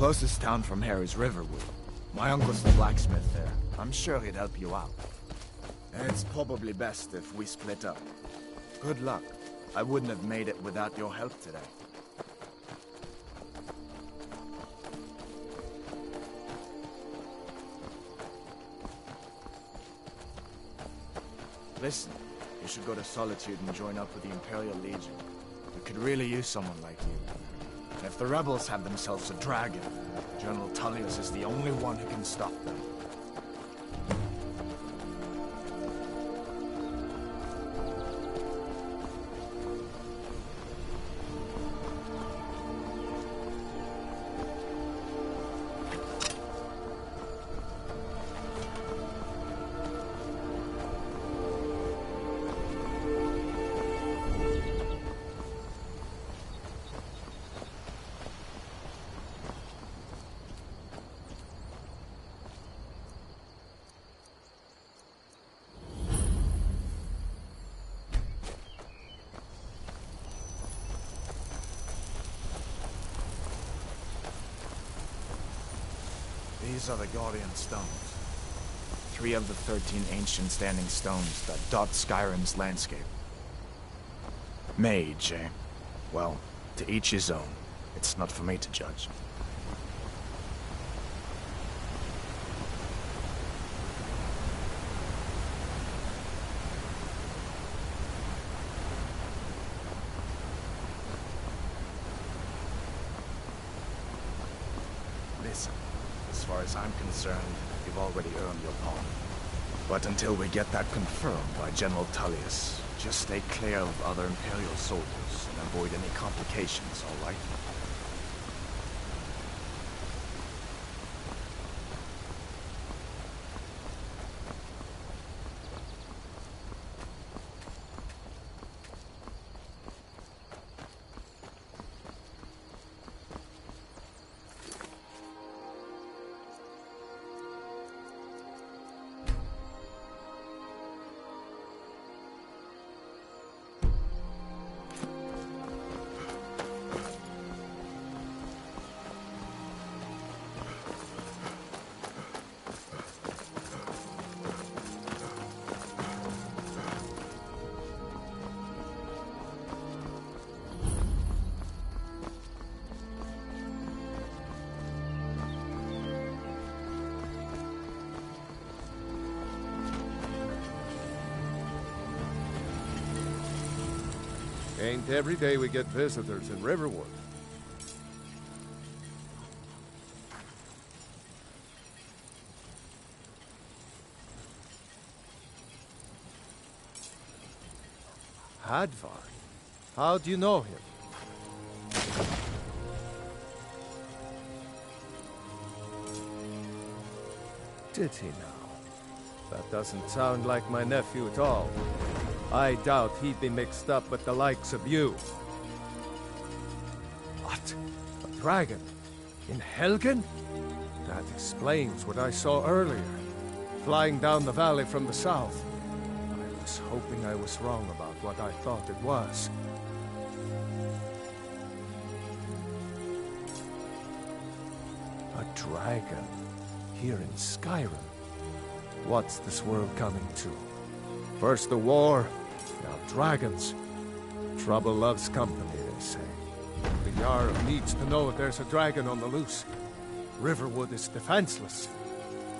closest town from here is Riverwood. My uncle's the blacksmith there. I'm sure he'd help you out. It's probably best if we split up. Good luck. I wouldn't have made it without your help today. Listen, you should go to Solitude and join up with the Imperial Legion. We could really use someone like you. If the rebels have themselves a dragon, General Tullius is the only one who can stop them. These are the Guardian Stones. 3 of the 13 ancient standing stones that dot Skyrim's landscape. Mage, eh? Well, to each his own. It's not for me to judge. Listen. As far as I'm concerned, you've already earned your pardon. But until we get that confirmed by General Tullius, just stay clear of other Imperial soldiers and avoid any complications, all right? Ain't every day we get visitors in Riverwood. Hadvar? How do you know him? Did he now? That doesn't sound like my nephew at all. I doubt he'd be mixed up with the likes of you. What? A dragon? In Helgen? That explains what I saw earlier. Flying down the valley from the south. I was hoping I was wrong about what I thought it was. A dragon? Here in Skyrim? What's this world coming to? First the war, now dragons. Trouble loves company, they say. The Jarl needs to know if there's a dragon on the loose. Riverwood is defenseless.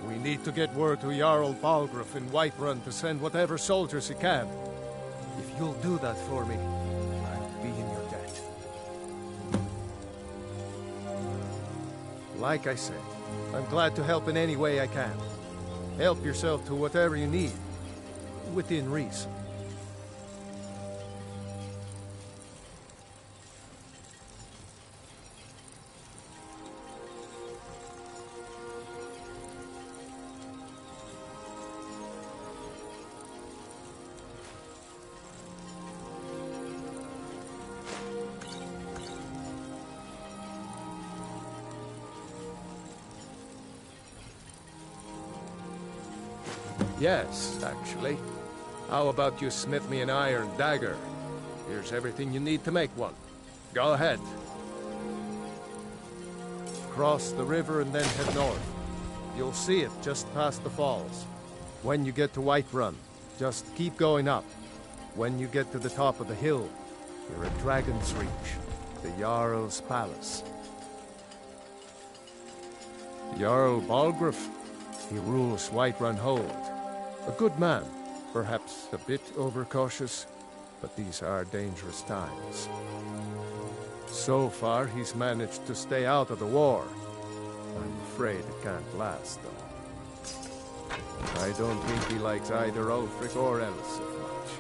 We need to get word to Jarl Balgruuf in Whiterun to send whatever soldiers he can. If you'll do that for me, I'll be in your debt. Like I said, I'm glad to help in any way I can. Help yourself to whatever you need. Within reason. Yes, actually. How about you smith me an iron dagger? Here's everything you need to make one. Go ahead. Cross the river and then head north. You'll see it just past the falls. When you get to Whiterun, just keep going up. When you get to the top of the hill, you're at Dragon's Reach, the Jarl's palace. Jarl Balgruuf, he rules Whiterun Hold. A good man, perhaps a bit overcautious, but these are dangerous times. So far, he's managed to stay out of the war. I'm afraid it can't last, though. I don't think he likes either Ulfric or Elisif much.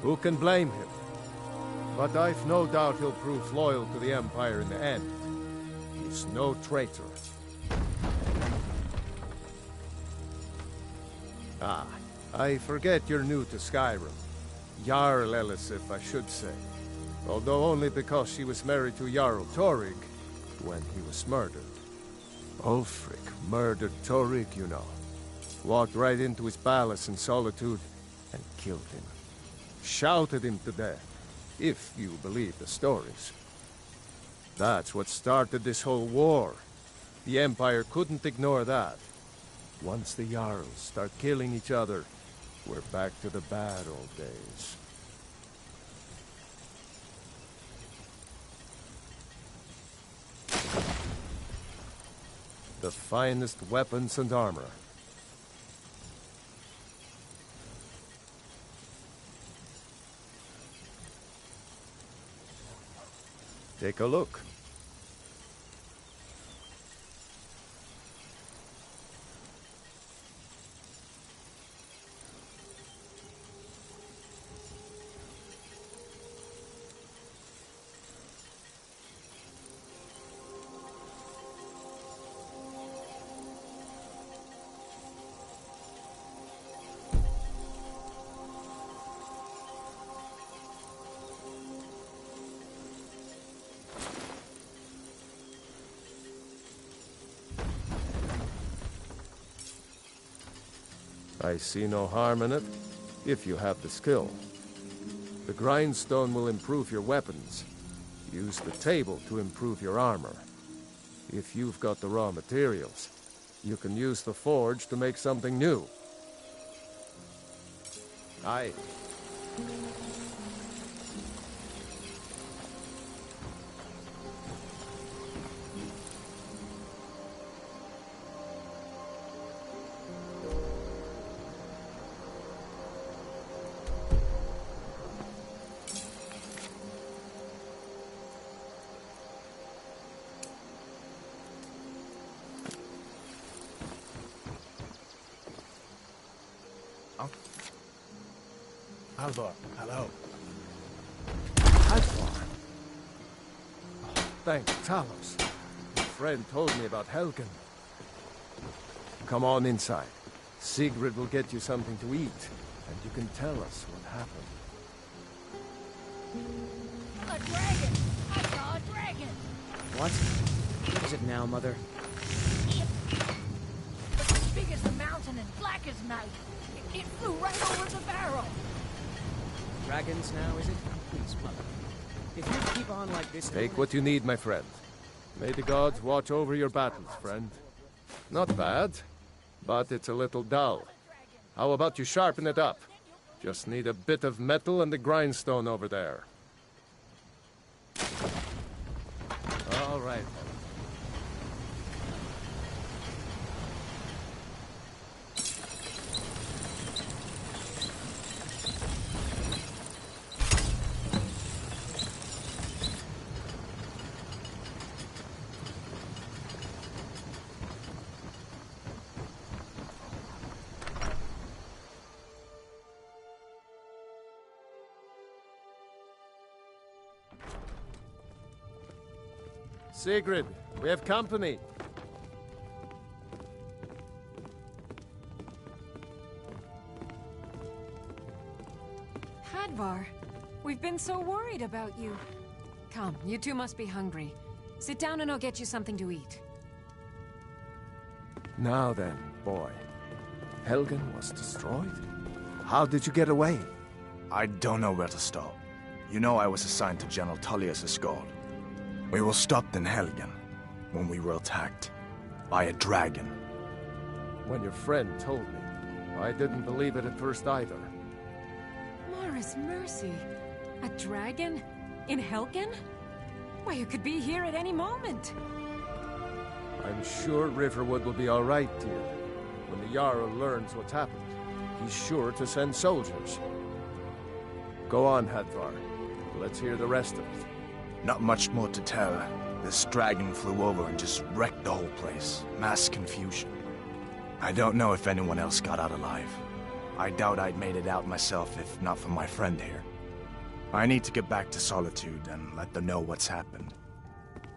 Who can blame him? But I've no doubt he'll prove loyal to the Empire in the end. He's no traitor. Ah, I forget you're new to Skyrim. Jarl Elisif, I should say. Although only because she was married to Jarl Torygg when he was murdered. Ulfric murdered Torygg, you know. Walked right into his palace in Solitude and killed him. Shouted him to death, if you believe the stories. That's what started this whole war. The Empire couldn't ignore that. Once the Jarls start killing each other, we're back to the bad old days. The finest weapons and armor. Take a look. I see no harm in it, if you have the skill. The grindstone will improve your weapons. Use the table to improve your armor. If you've got the raw materials, you can use the forge to make something new. Aye. Alvar, hello. Alvar? Oh, thank Talos. My friend told me about Helgen. Come on inside. Sigrid will get you something to eat, and you can tell us what happened. A dragon! I saw a dragon! What? What is it now, Mother? It's as big as the mountain and black as night. It flew right over the barrel. Dragons now, is it? Please, Mother. If you keep on like this... Take what you need, my friend. May the gods watch over your battles, friend. Not bad, but it's a little dull. How about you sharpen it up? Just need a bit of metal and the grindstone over there. All right. Sigrid, we have company. Hadvar, we've been so worried about you. Come, you two must be hungry. Sit down and I'll get you something to eat. Now then, boy. Helgen was destroyed? How did you get away? I don't know where to start. You know I was assigned to General Tullius' escort. We were stopped in Helgen. when we were attacked by a dragon. When your friend told me, I didn't believe it at first either. Mara's mercy. A dragon? In Helgen? Why, you could be here at any moment. I'm sure Riverwood will be all right, dear. When the Jarl learns what's happened, he's sure to send soldiers. Go on, Hadvar. Let's hear the rest of it. Not much more to tell. This dragon flew over and just wrecked the whole place. Mass confusion. I don't know if anyone else got out alive. I doubt I'd made it out myself if not for my friend here. I need to get back to Solitude and let them know what's happened.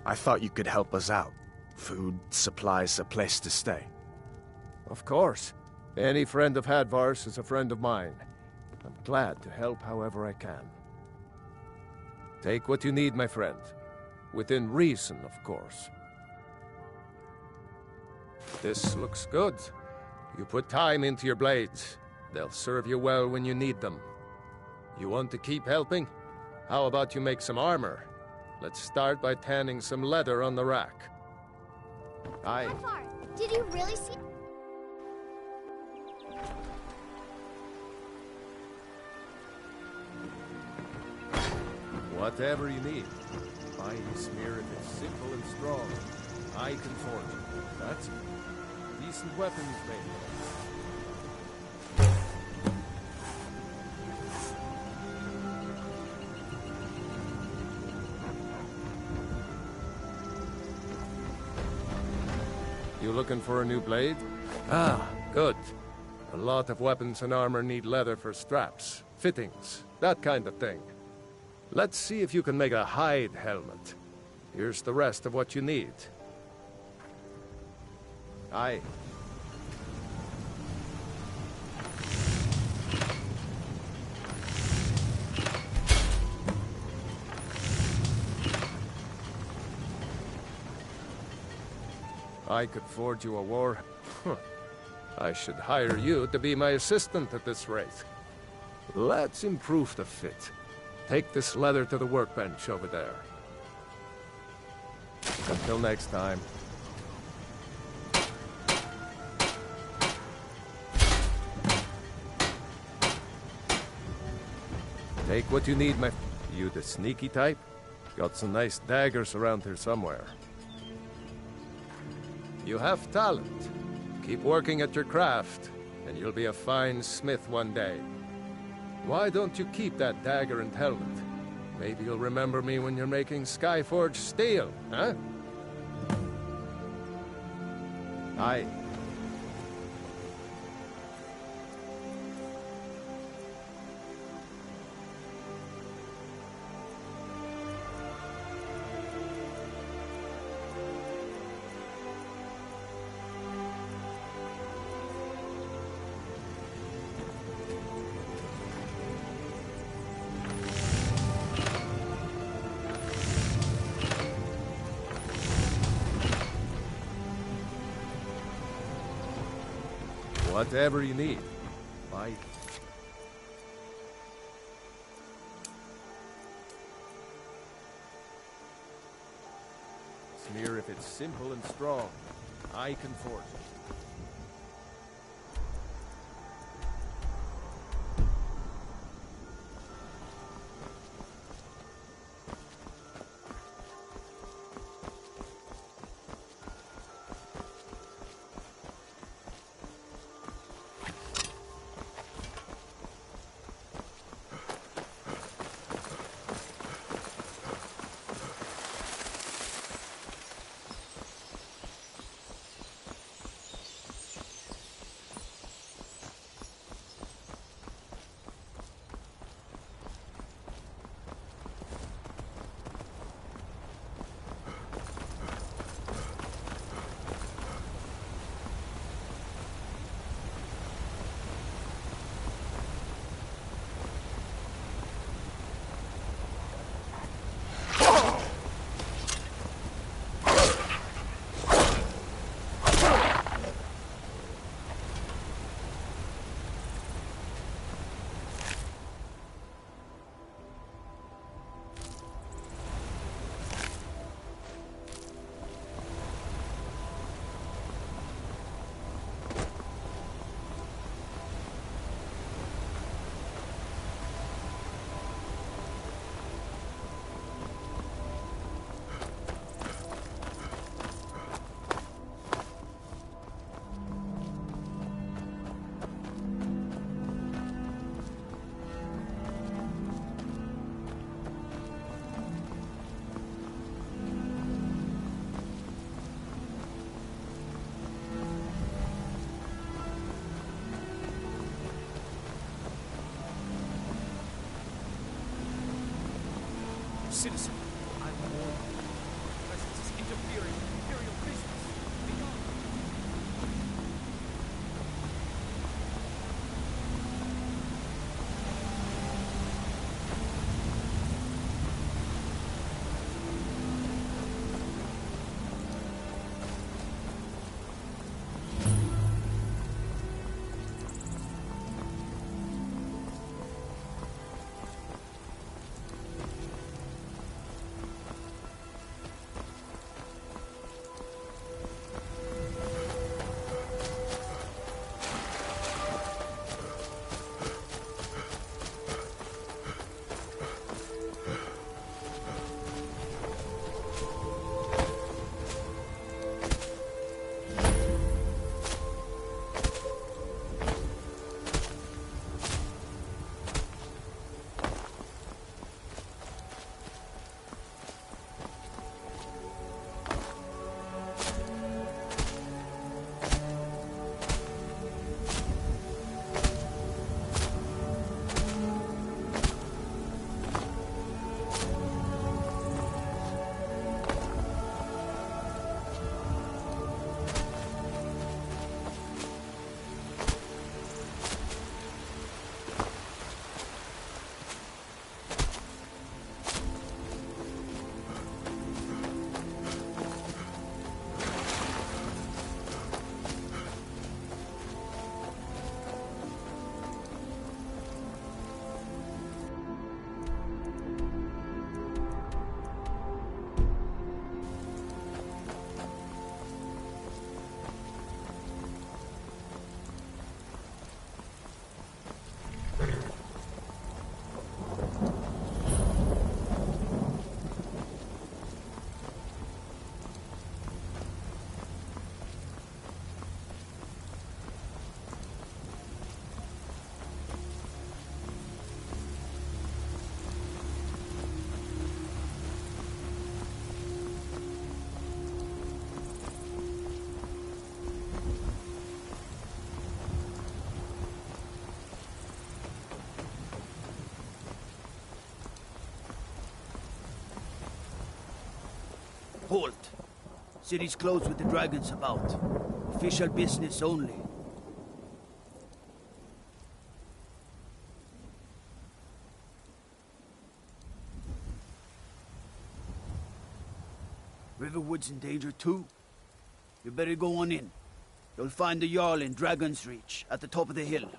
I thought you could help us out. Food, supplies, a place to stay. Of course. Any friend of Hadvar's is a friend of mine. I'm glad to help however I can. Take what you need, my friend. Within reason, of course. This looks good. You put time into your blades. They'll serve you well when you need them. You want to keep helping? How about you make some armor? Let's start by tanning some leather on the rack. Hadvar, did you really see? Whatever you need. My smear if it's simple and strong. I can forge it. That's it. Decent weapons made. You looking for a new blade? Ah, good. A lot of weapons and armor need leather for straps, fittings, that kind of thing. Let's see if you can make a hide helmet. Here's the rest of what you need. Aye. I could forge you a war. I should hire you to be my assistant at this rate. Let's improve the fit. Take this leather to the workbench over there. Until next time. Take what you need, my... You the sneaky type? Got some nice daggers around here somewhere. You have talent. Keep working at your craft, and you'll be a fine smith one day. Why don't you keep that dagger and helmet? Maybe you'll remember me when you're making Skyforge steel, huh? Aye. Whatever you need. Bye. Smear if it's simple and strong. I can forge it. citizen. I warn you. Your presence is interfering with Imperial business. Be gone. Halt! City's closed with the dragons about. Official business only. Riverwood's in danger too. You better go on in. You'll find the Jarl in Dragon's Reach, at the top of the hill.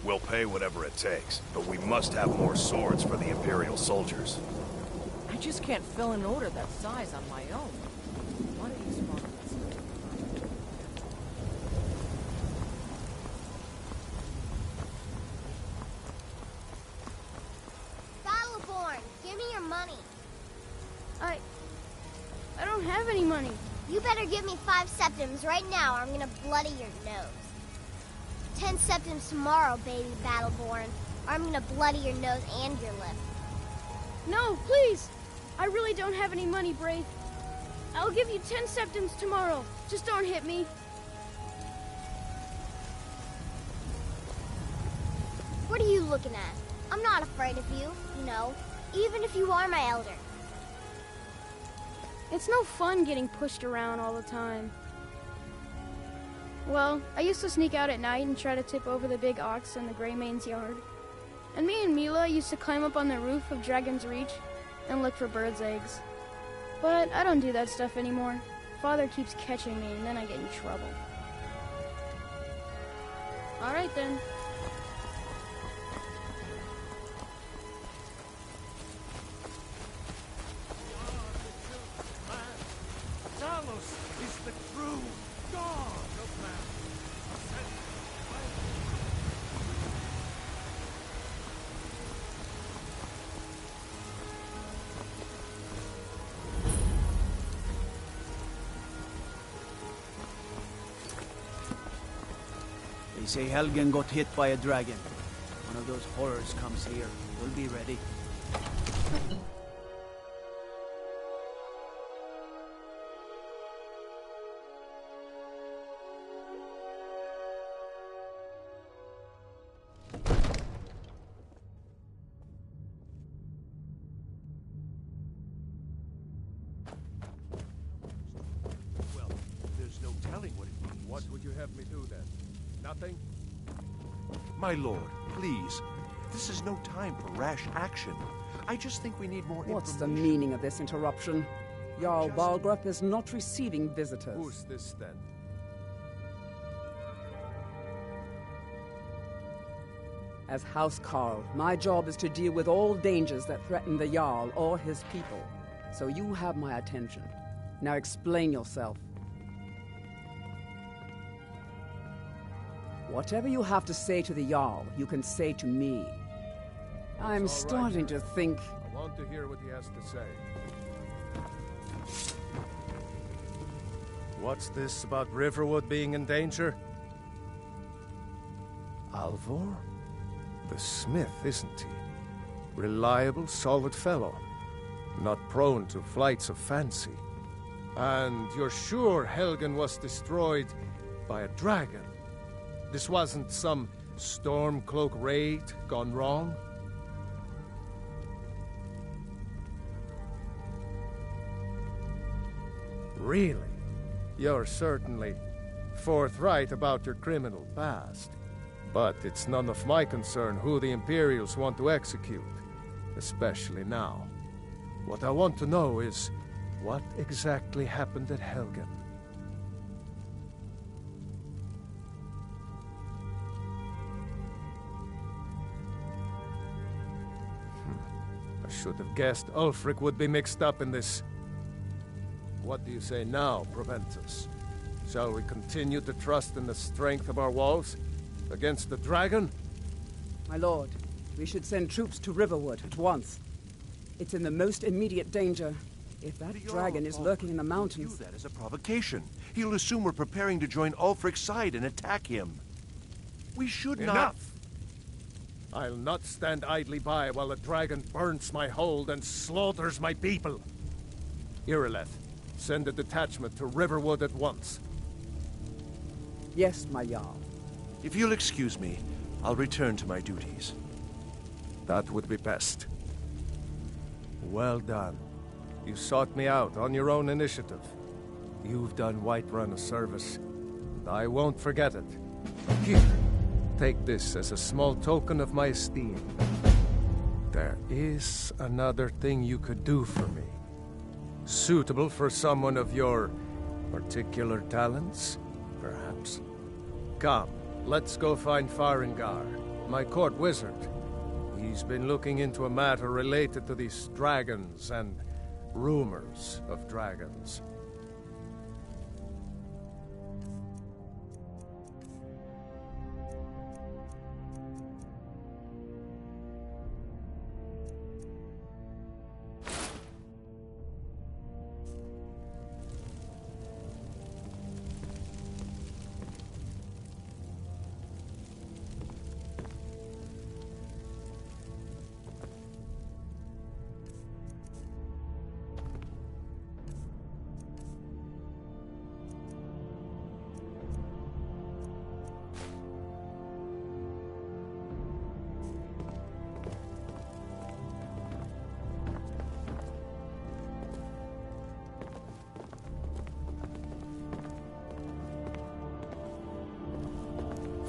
We'll pay whatever it takes, but we must have more swords for the Imperial soldiers. I just can't fill an order that size on my own. Why don't you sponsor us? Battleborn, give me your money. I don't have any money. You better give me 5 septims right now or I'm gonna bloody your nose. 10 septims tomorrow, baby Battleborn, or I'm gonna bloody your nose and your lip. No, please! I really don't have any money, Brave. I'll give you 10 septims tomorrow. Just don't hit me. What are you looking at? I'm not afraid of you, you know, even if you are my elder. It's no fun getting pushed around all the time. Well, I used to sneak out at night and try to tip over the big ox in the Greymane's yard. And me and Mila used to climb up on the roof of Dragon's Reach and look for birds' eggs. But I don't do that stuff anymore. Father keeps catching me and then I get in trouble. All right then. Talos is the true god of man. say Helgen got hit by a dragon. One of those horrors comes here. We'll be ready. What would you have me do then? Nothing? My lord, please. This is no time for rash action. I just think we need more What's the information. meaning of this interruption? Jarl Balgrup is not receiving visitors. Who's this then? As House Carl, my job is to deal with all dangers that threaten the Jarl or his people. So you have my attention. Now explain yourself. Whatever you have to say to the Jarl, you can say to me. I'm It's all right. starting to think... I want to hear what he has to say. What's this about Riverwood being in danger? Alvor? The smith, isn't he? Reliable, solid fellow. Not prone to flights of fancy. And you're sure Helgen was destroyed by a dragon? This wasn't some Stormcloak raid gone wrong? Really? You're certainly forthright about your criminal past. But it's none of my concern who the Imperials want to execute, especially now. What I want to know is what exactly happened at Helgen. I should have guessed Ulfric would be mixed up in this. What do you say now, Proventus? Shall we continue to trust in the strength of our walls against the dragon? My lord, we should send troops to Riverwood at once. It's in the most immediate danger. If that The dragon is Jarl lurking in the will mountains... view that as a provocation. He'll assume we're preparing to join Ulfric's side and attack him. We should not... Enough! I'll not stand idly by while the dragon burns my hold and slaughters my people. Irileth, send a detachment to Riverwood at once. Yes, my Jarl. If you'll excuse me, I'll return to my duties. That would be best. Well done. You sought me out on your own initiative. You've done Whiterun a service, and I won't forget it. Here, take this as a small token of my esteem. There is another thing you could do for me. Suitable for someone of your particular talents, perhaps. Come, let's go find Farengar, my court wizard. He's been looking into a matter related to these dragons and rumors of dragons.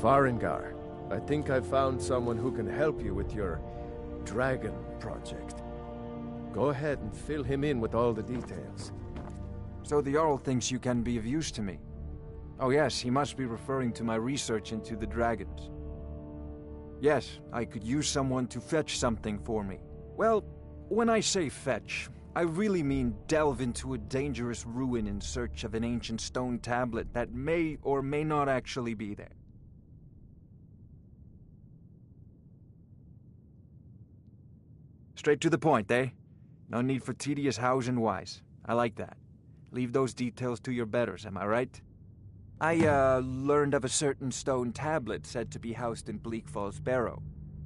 Farengar, I think I've found someone who can help you with your dragon project. Go ahead and fill him in with all the details. So the Jarl thinks you can be of use to me. Oh yes, he must be referring to my research into the dragons. Yes, I could use someone to fetch something for me. Well, when I say fetch, I really mean delve into a dangerous ruin in search of an ancient stone tablet that may or may not actually be there. Straight to the point, eh? No need for tedious hows and whys. I like that. Leave those details to your betters, am I right? I learned of a certain stone tablet said to be housed in Bleak Falls Barrow.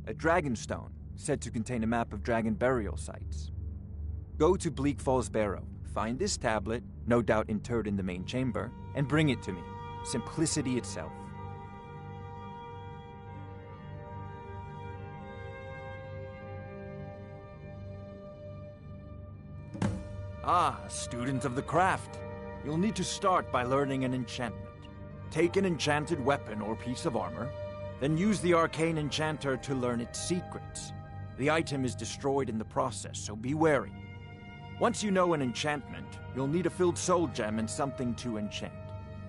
A dragon stone, said to contain a map of dragon burial sites. Go to Bleak Falls Barrow, find this tablet, no doubt interred in the main chamber, and bring it to me. Simplicity itself. Ah, a student of the craft. You'll need to start by learning an enchantment. Take an enchanted weapon or piece of armor, then use the arcane enchanter to learn its secrets. The item is destroyed in the process, so be wary. Once you know an enchantment, you'll need a filled soul gem and something to enchant.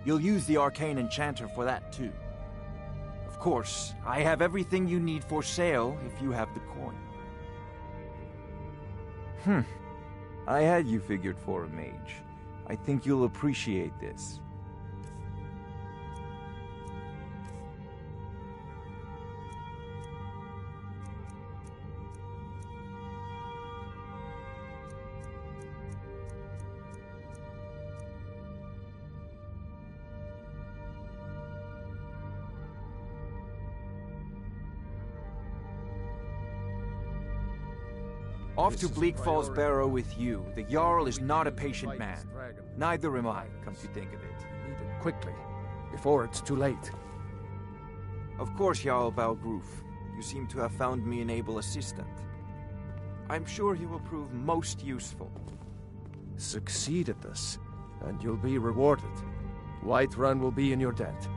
You'll use the arcane enchanter for that too. Of course, I have everything you need for sale if you have the coin. I had you figured for a mage. I think you'll appreciate this. Off to Bleak Falls Barrow with you. The Jarl is not a patient man. Neither am I, come to think of it. Need it quickly, before it's too late. Of course, Jarl Balgroof. You seem to have found me an able assistant. I'm sure he will prove most useful. Succeed at this, and you'll be rewarded. Whiterun will be in your debt.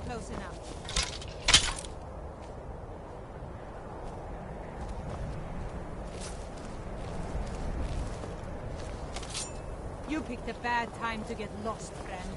Close enough. You picked a bad time to get lost, friend.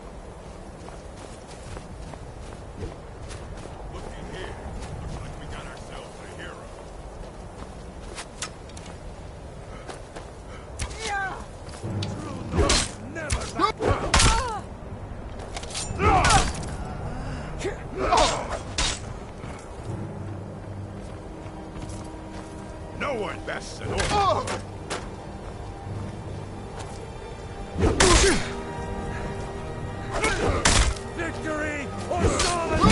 No one bests an orc. Victory or Solitude!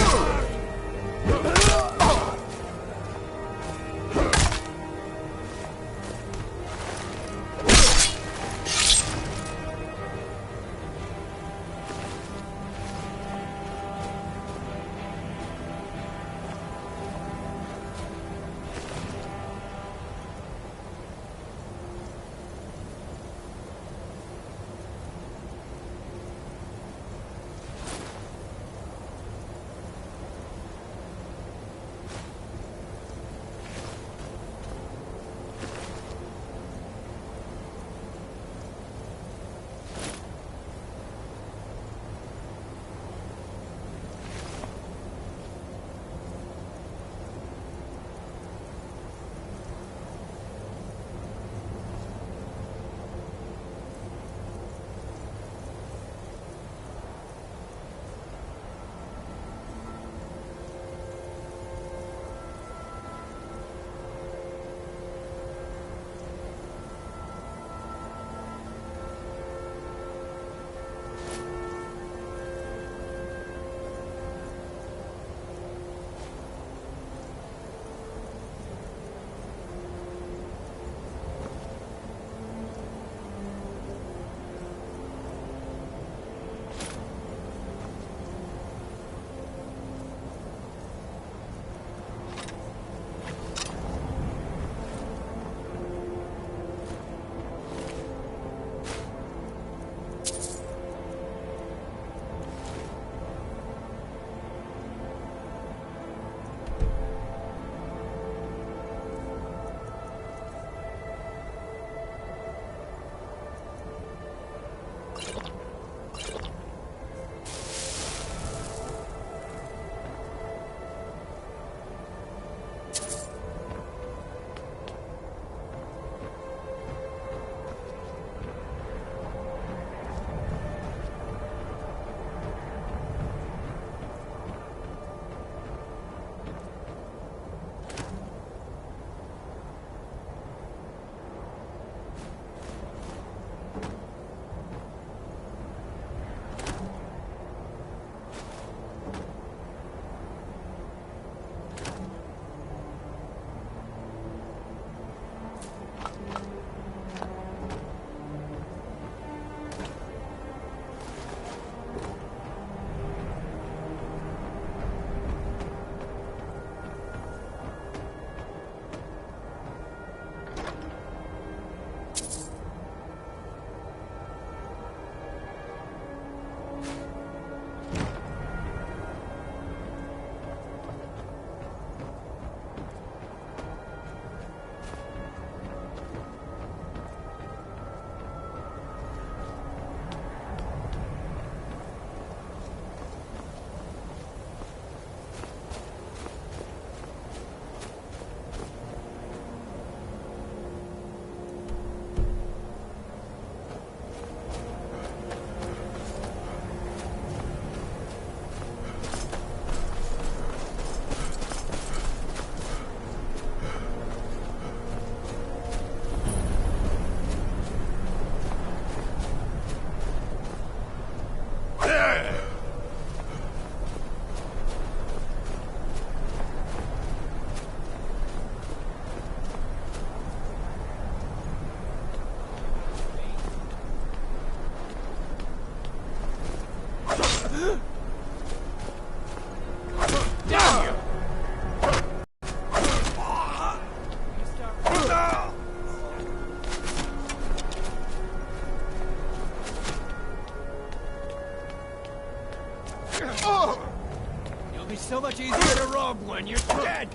Be so much easier to rob when you're dead!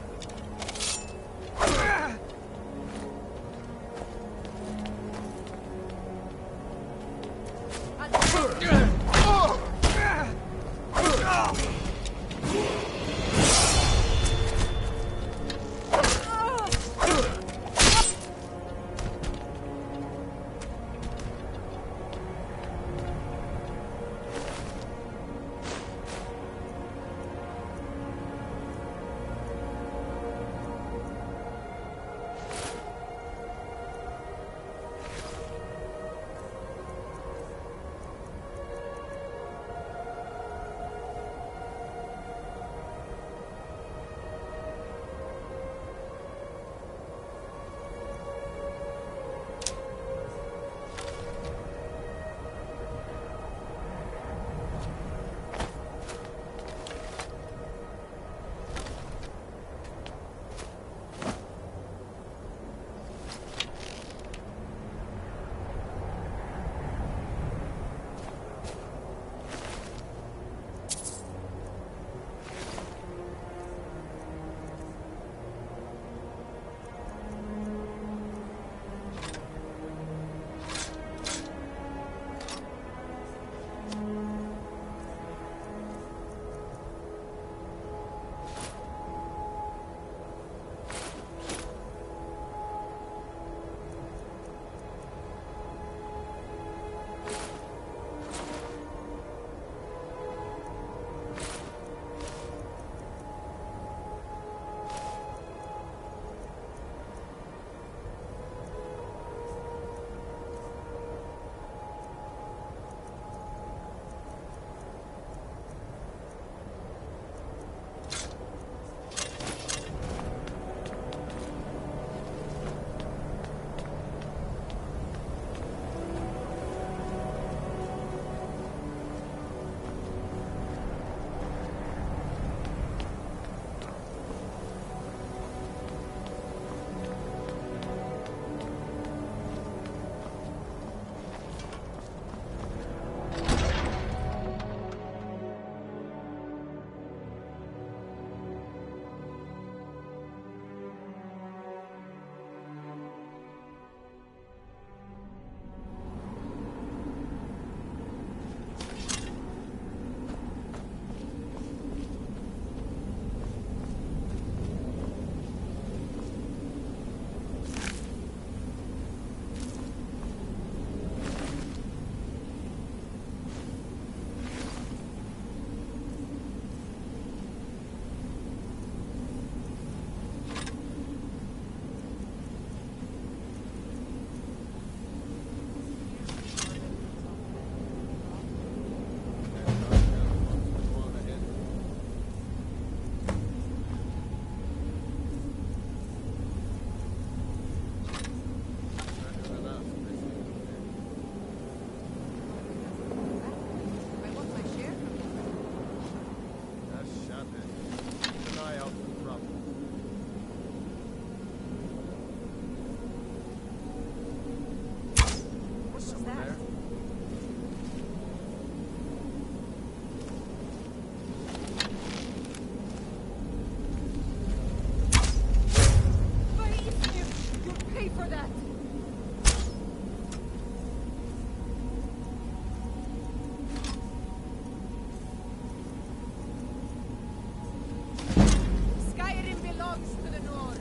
dogs to the north.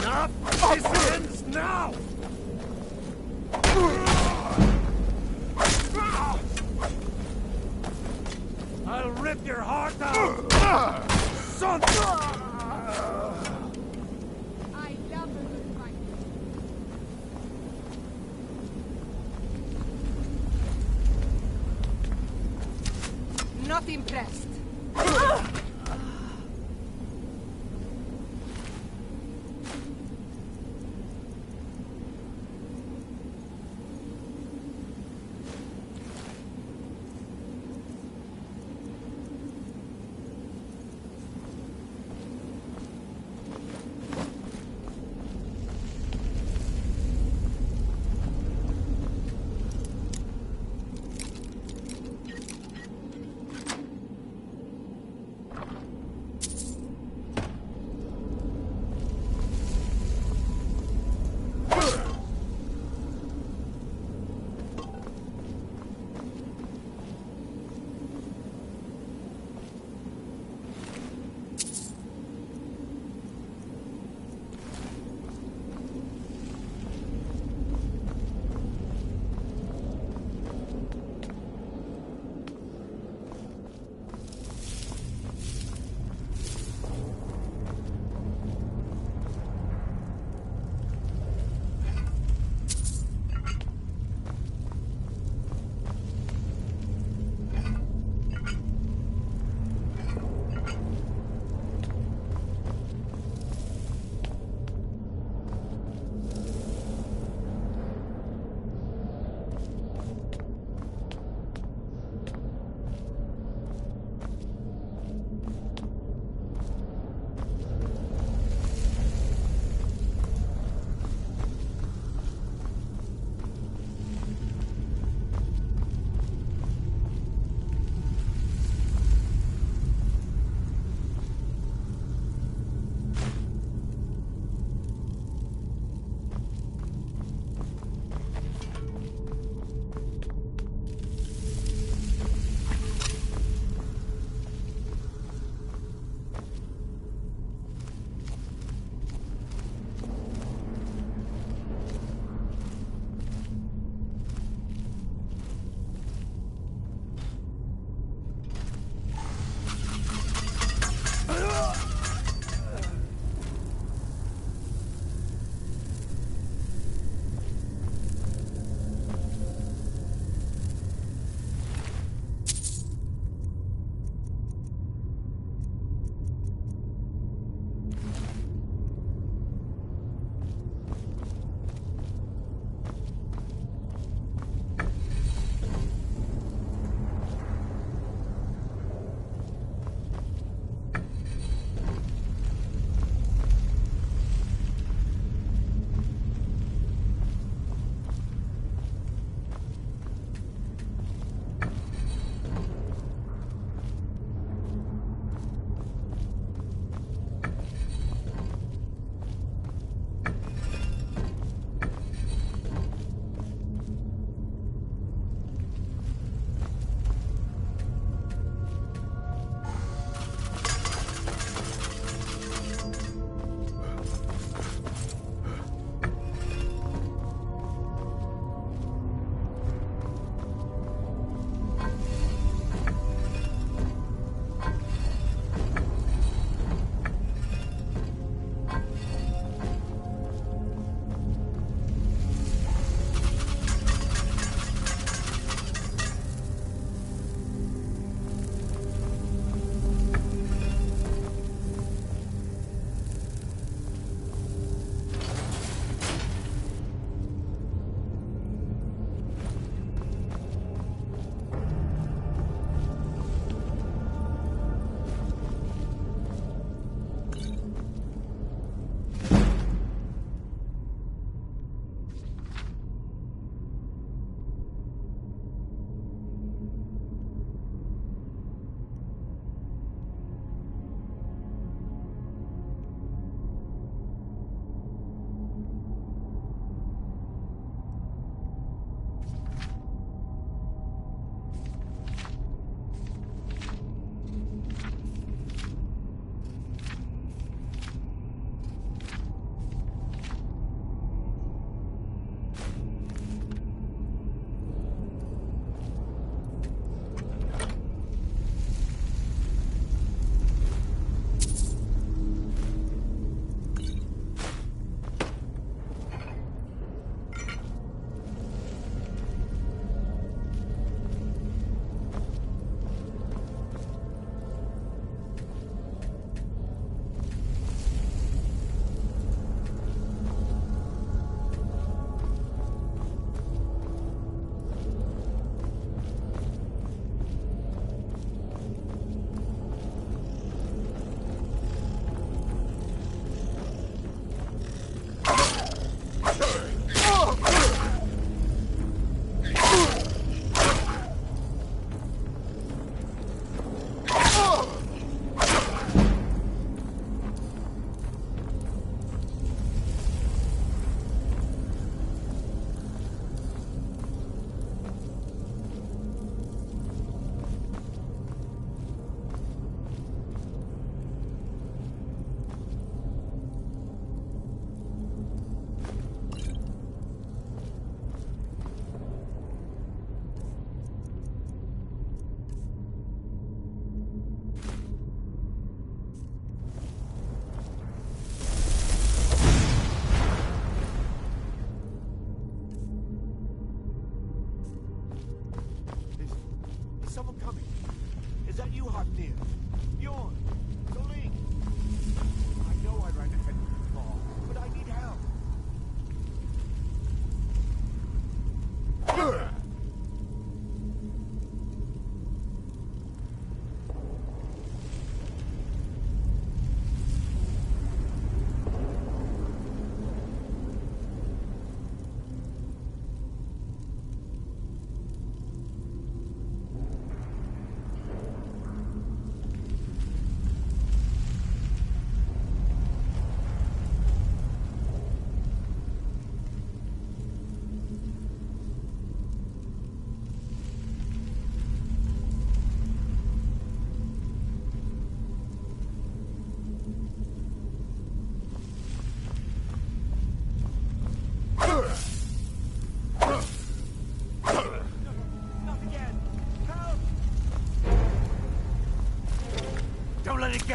Enough! This ends now! I'll rip your heart out! Son! I love a good fight. Not impressed.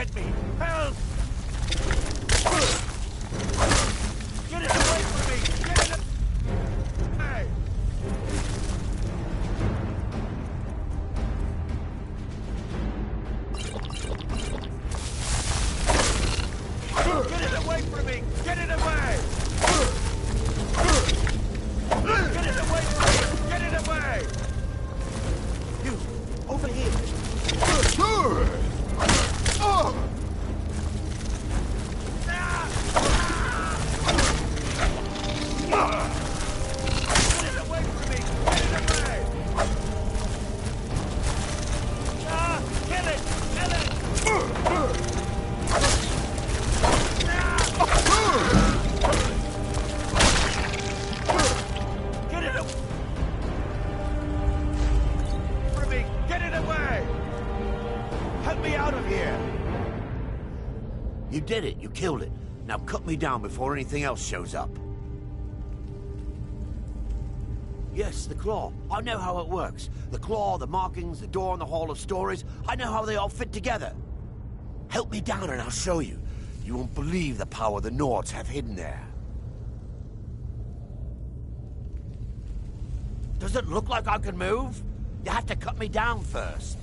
get me! Help! Get it away from me! Get it away! Get it away from me! Get it away! Get it away from me! Get it away! You, over here! You did it. You killed it. Now cut me down before anything else shows up. Yes, the claw. I know how it works. The claw, the markings, the door in the Hall of Stories. I know how they all fit together. Help me down and I'll show you. You won't believe the power the Nords have hidden there. Does it look like I can move? You have to cut me down first.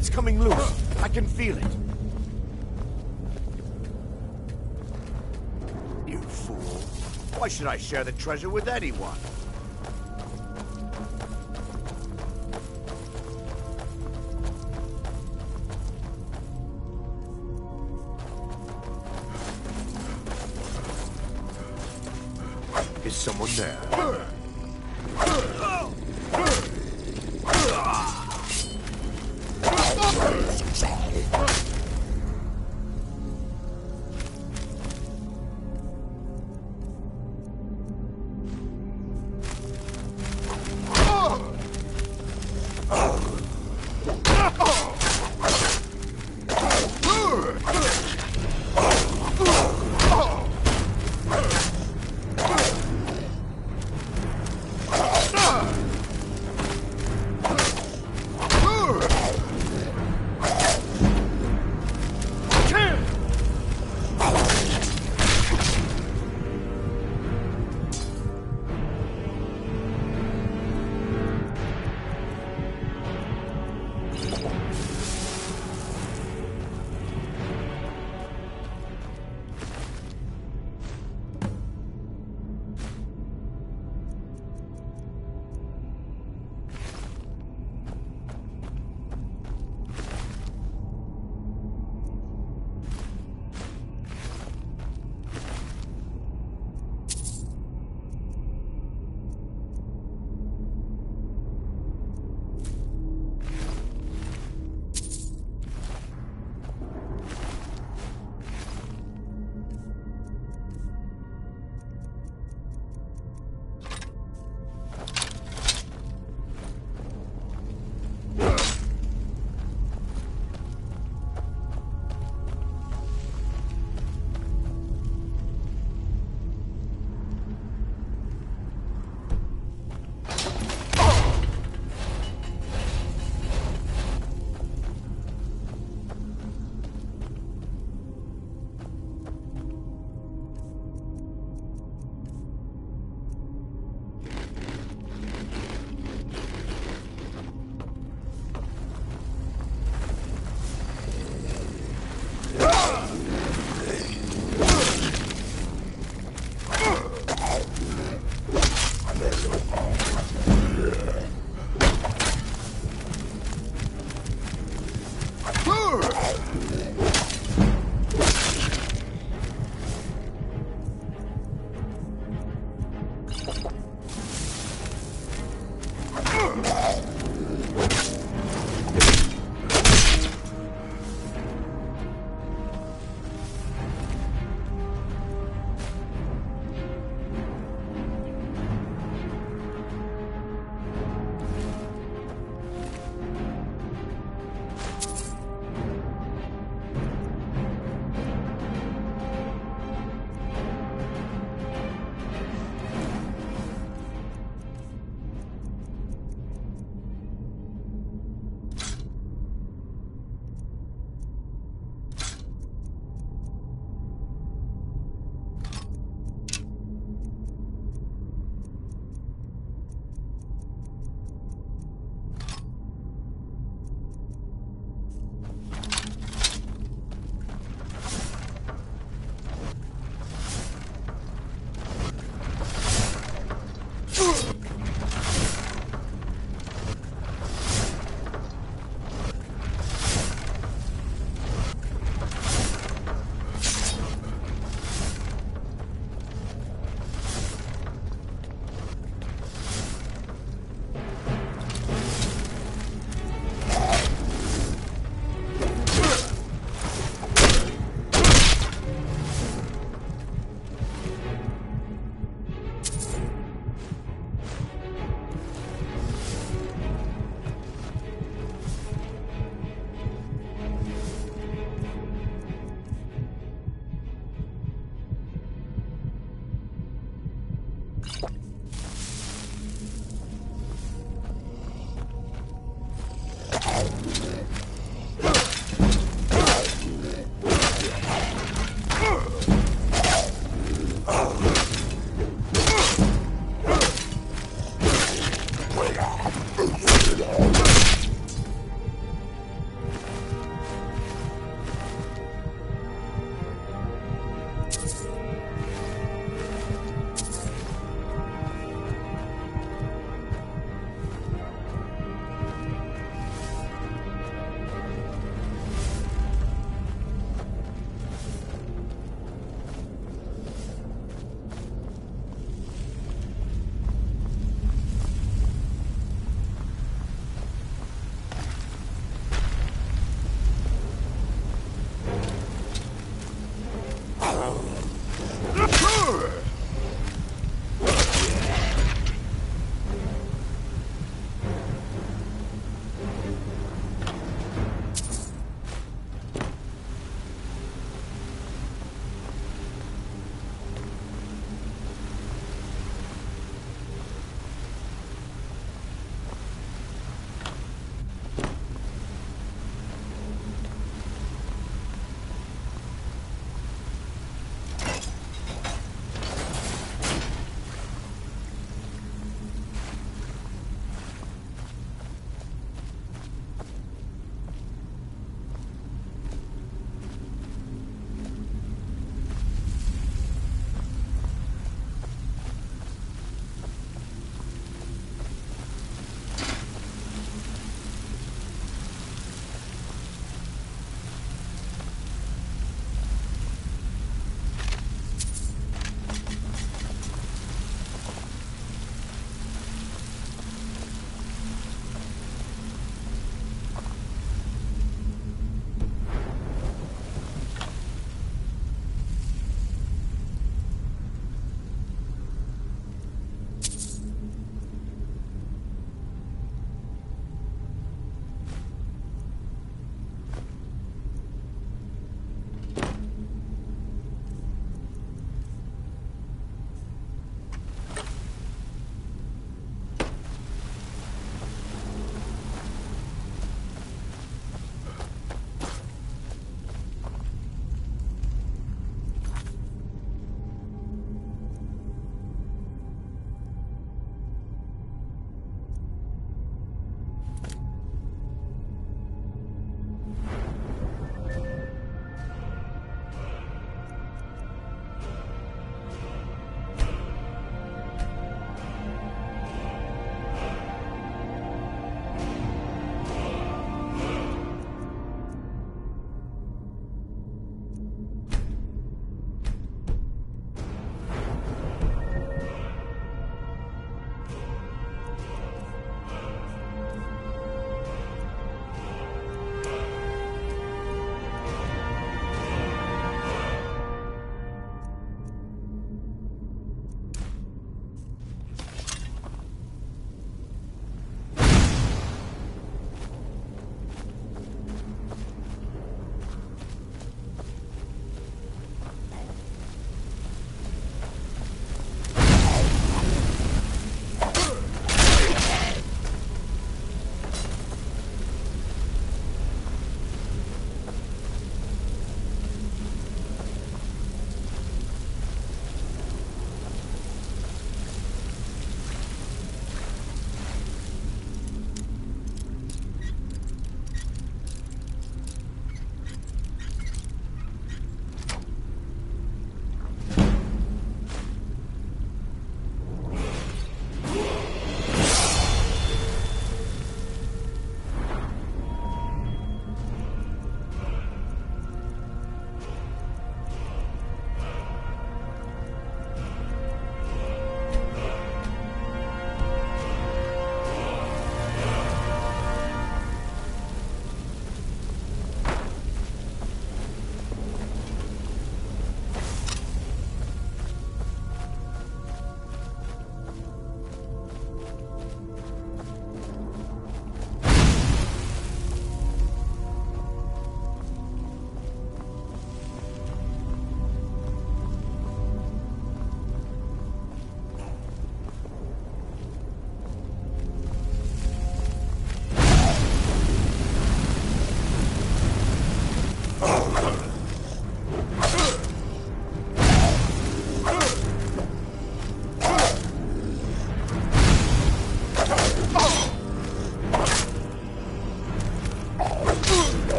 It's coming loose. I can feel it. You fool. Why should I share the treasure with anyone? Is someone there?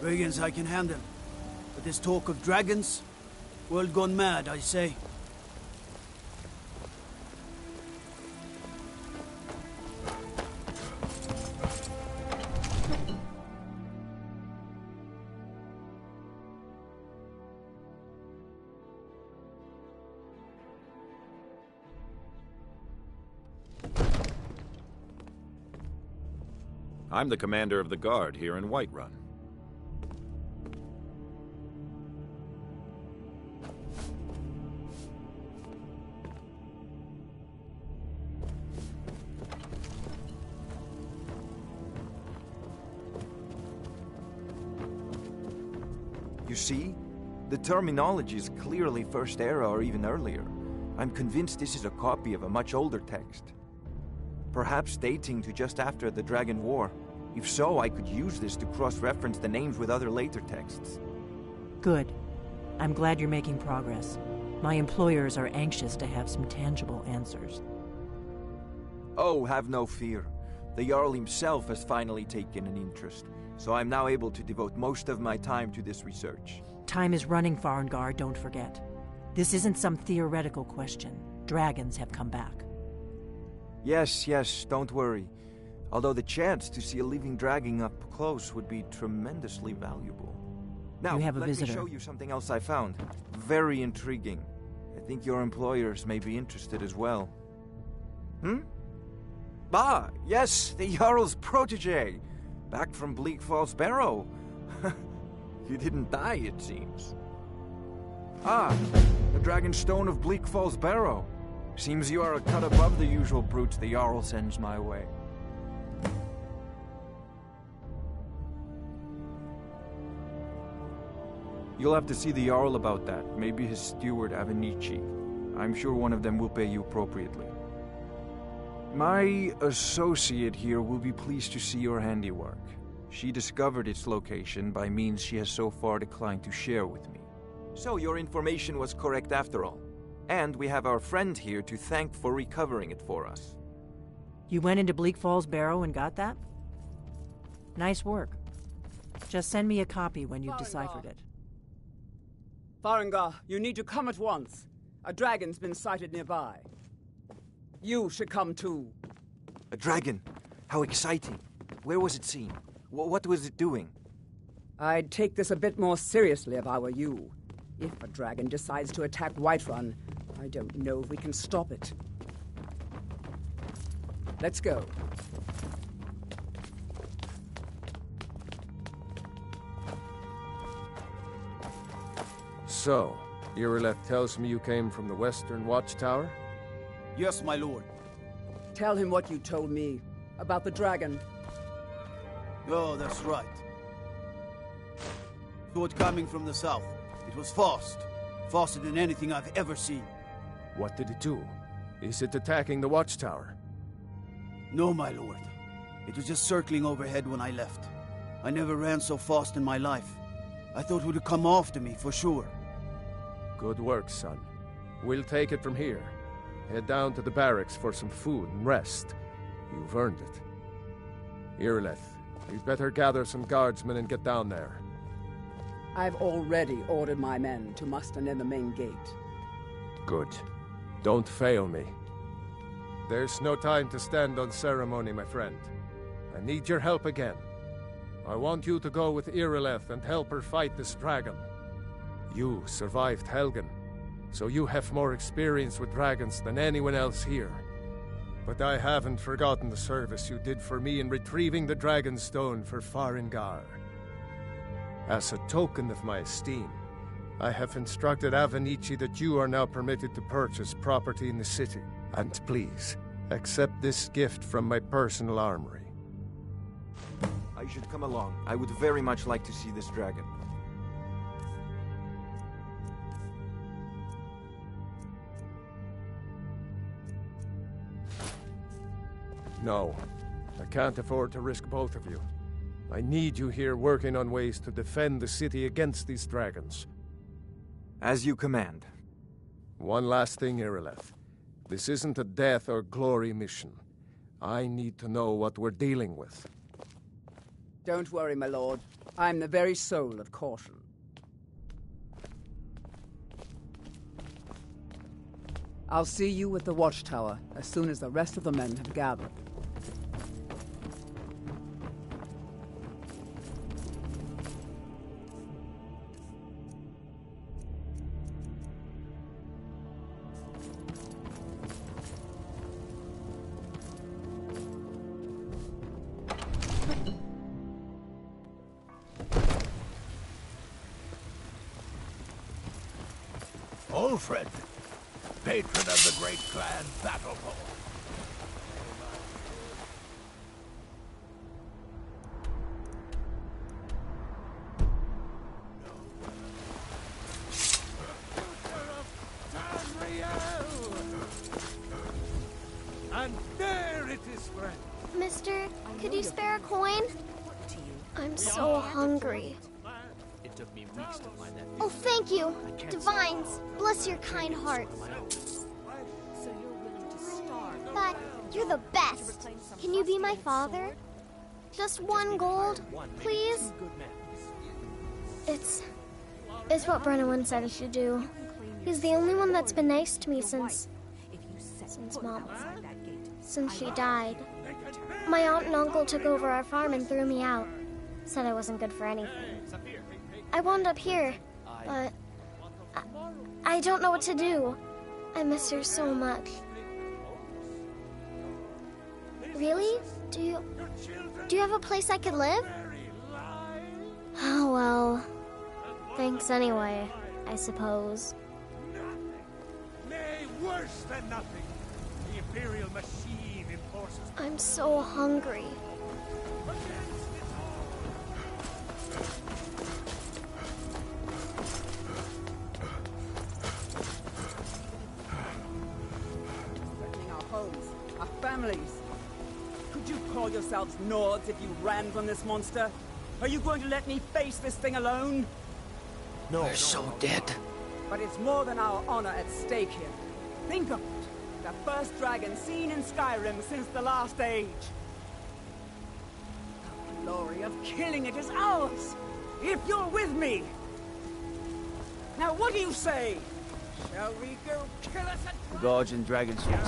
Brigands I can handle. But this talk of dragons? World gone mad, I say. I'm the commander of the guard here in Whiterun. You see? The terminology is clearly First Era or even earlier. I'm convinced this is a copy of a much older text. Perhaps dating to just after the Dragon War. If so, I could use this to cross-reference the names with other later texts. Good. I'm glad you're making progress. My employers are anxious to have some tangible answers. Oh, have no fear. The Jarl himself has finally taken an interest, so I'm now able to devote most of my time to this research. Time is running, Farengar, don't forget. This isn't some theoretical question. Dragons have come back. Yes, don't worry. Although the chance to see a living dragon up close would be tremendously valuable. Now, you have a let visitor. me show you something else I found. Very intriguing. I think your employers may be interested as well. Ah, yes, the Jarl's protege. Back from Bleak Falls Barrow. You didn't die, it seems. Ah, the Dragonstone of Bleak Falls Barrow. Seems you are a cut above the usual brutes the Jarl sends my way. You'll have to see the Jarl about that. Maybe his steward, Avenici. I'm sure one of them will pay you appropriately. My associate here will be pleased to see your handiwork. She discovered its location by means she has so far declined to share with me. So your information was correct after all. And we have our friend here to thank for recovering it for us. You went into Bleak Falls Barrow and got that? Nice work. Just send me a copy when you've deciphered it. Farengar, you need to come at once. A dragon's been sighted nearby. You should come too. A dragon? How exciting. Where was it seen? What was it doing? I'd take this a bit more seriously if I were you. If a dragon decides to attack Whiterun, I don't know if we can stop it. Let's go. So, Irileth tells me you came from the Western Watchtower? Yes, my lord. Tell him what you told me about the dragon. Oh, that's right. Sword coming from the south. It was fast. Faster than anything I've ever seen. What did it do? Is it attacking the Watchtower? No, my lord. It was just circling overhead when I left. I never ran so fast in my life. I thought it would come after me, for sure. Good work, son. We'll take it from here. Head down to the barracks for some food and rest. You've earned it. Irileth, you'd better gather some guardsmen and get down there. I've already ordered my men to muster near the main gate. Good. Don't fail me. There's no time to stand on ceremony, my friend. I need your help again. I want you to go with Irileth and help her fight this dragon. You survived Helgen, so you have more experience with dragons than anyone else here. But I haven't forgotten the service you did for me in retrieving the Dragonstone for Farengar. As a token of my esteem, I have instructed Avenici that you are now permitted to purchase property in the city. And please, accept this gift from my personal armory. I should come along. I would very much like to see this dragon. No, I can't afford to risk both of you. I need you here working on ways to defend the city against these dragons. As you command. One last thing, Irileth. This isn't a death or glory mission. I need to know what we're dealing with. Don't worry, my lord. I'm the very soul of caution. I'll see you at the Watchtower as soon as the rest of the men have gathered. Ulfred, patron of the great clan Battlepole. And there it is, friend. Mister, could you spare a coin? I'm so hungry. It took me weeks to find that. Oh, thank you. Divines, bless your kind heart. But you're the best. Can you be my father? Just 1 gold, please? It's what Brennan said I should do. He's the only one that's been nice to me since Mom. Since she died. My aunt and uncle took over our farm and threw me out. Said I wasn't good for anything. I wound up here, but I don't know what to do. I miss her so much. Really? Do you have a place I could live? Oh, well. Thanks anyway, I suppose. Nay, worse than nothing. The Imperial machine enforces. I'm so hungry. Threatening our homes, our families. Could you call yourselves Nords if you ran from this monster? Are you going to let me face this thing alone? No. We're so dead. But it's more than our honor at stake here. Think of it. The first dragon seen in Skyrim since the last age. The glory of killing it is ours, if you're with me. Now what do you say? Shall we go kill us a The gods and dragons here.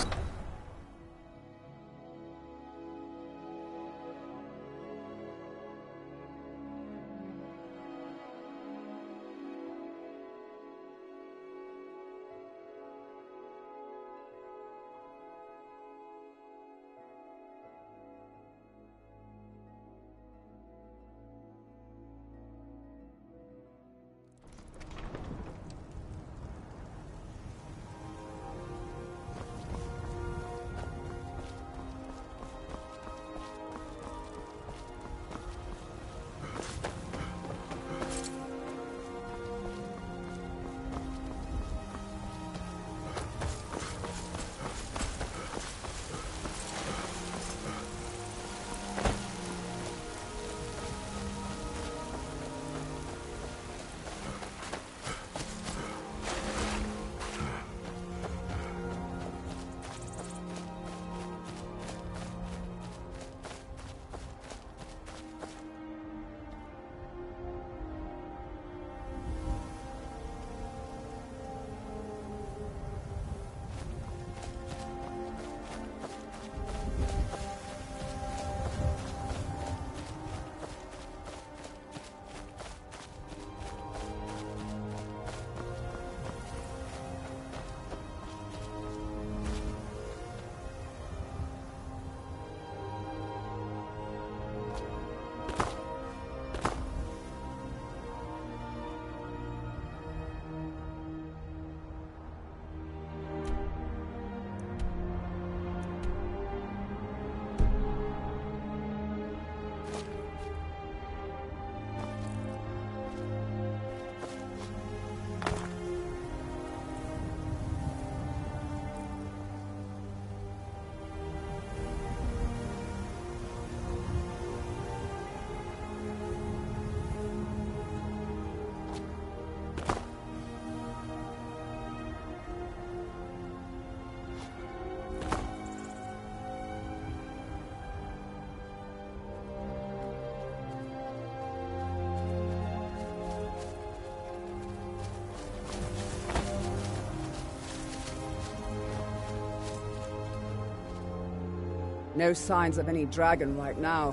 No signs of any dragon right now,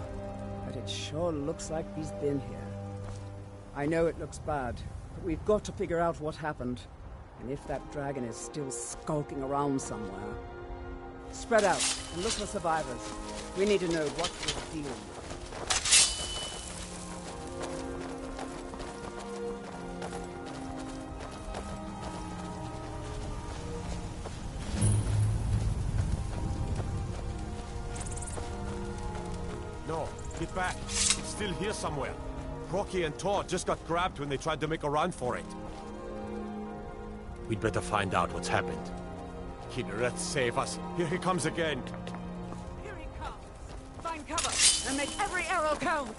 but it sure looks like he's been here. I know it looks bad, but we've got to figure out what happened, and if that dragon is still skulking around somewhere. Spread out and look for survivors. We need to know what we're dealing with. No, get back. It's still here somewhere. Rocky and Todd just got grabbed when they tried to make a run for it. We'd better find out what's happened. Kinneret, save us. Here he comes again. Here he comes. Find cover and make every arrow count.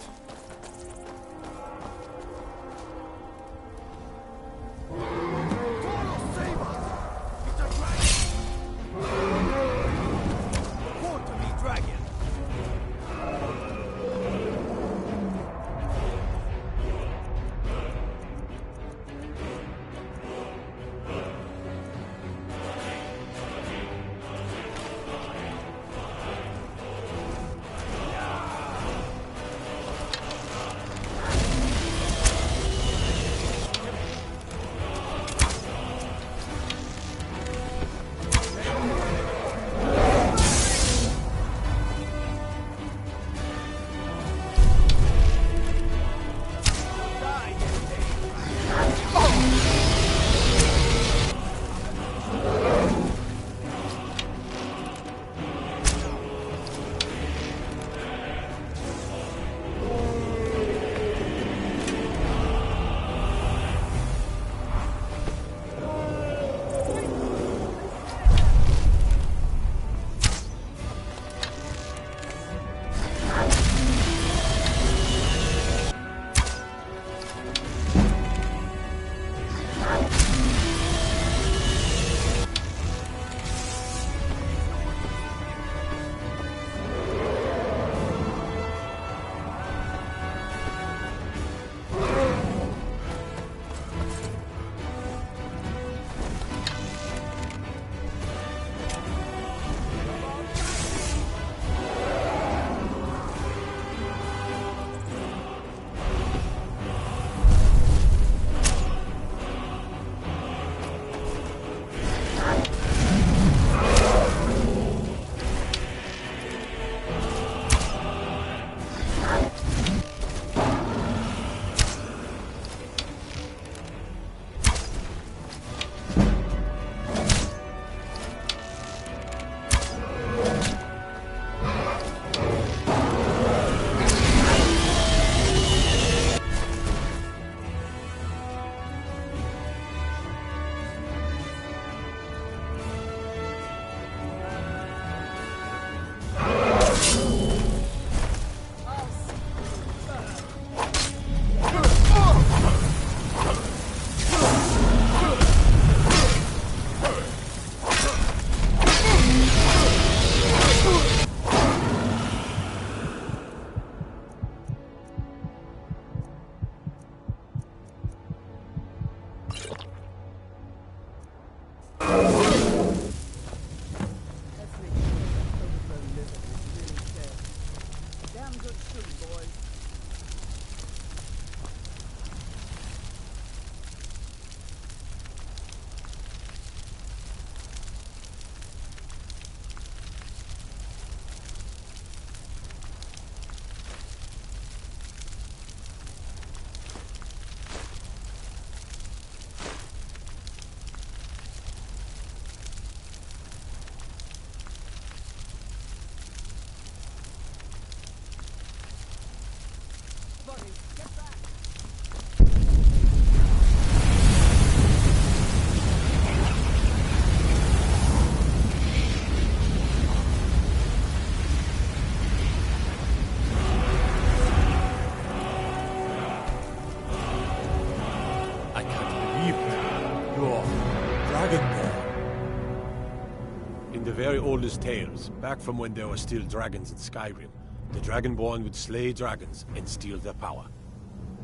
Very oldest tales, back from when there were still dragons in Skyrim, the Dragonborn would slay dragons and steal their power.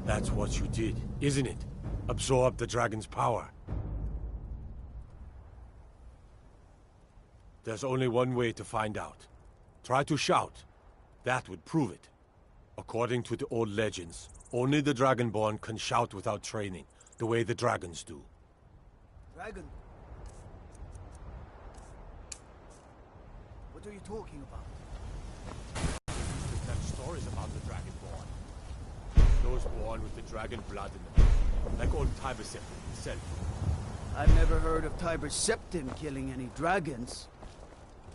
That's what you did, isn't it? Absorb the dragon's power. There's only one way to find out. Try to shout. That would prove it. According to the old legends, only the Dragonborn can shout without training, the way the dragons do. Dragon? What are you talking about? Just tell stories about the Dragonborn. Those born with the dragon blood in them. Like old Tiber Septim himself. I've never heard of Tiber Septim killing any dragons.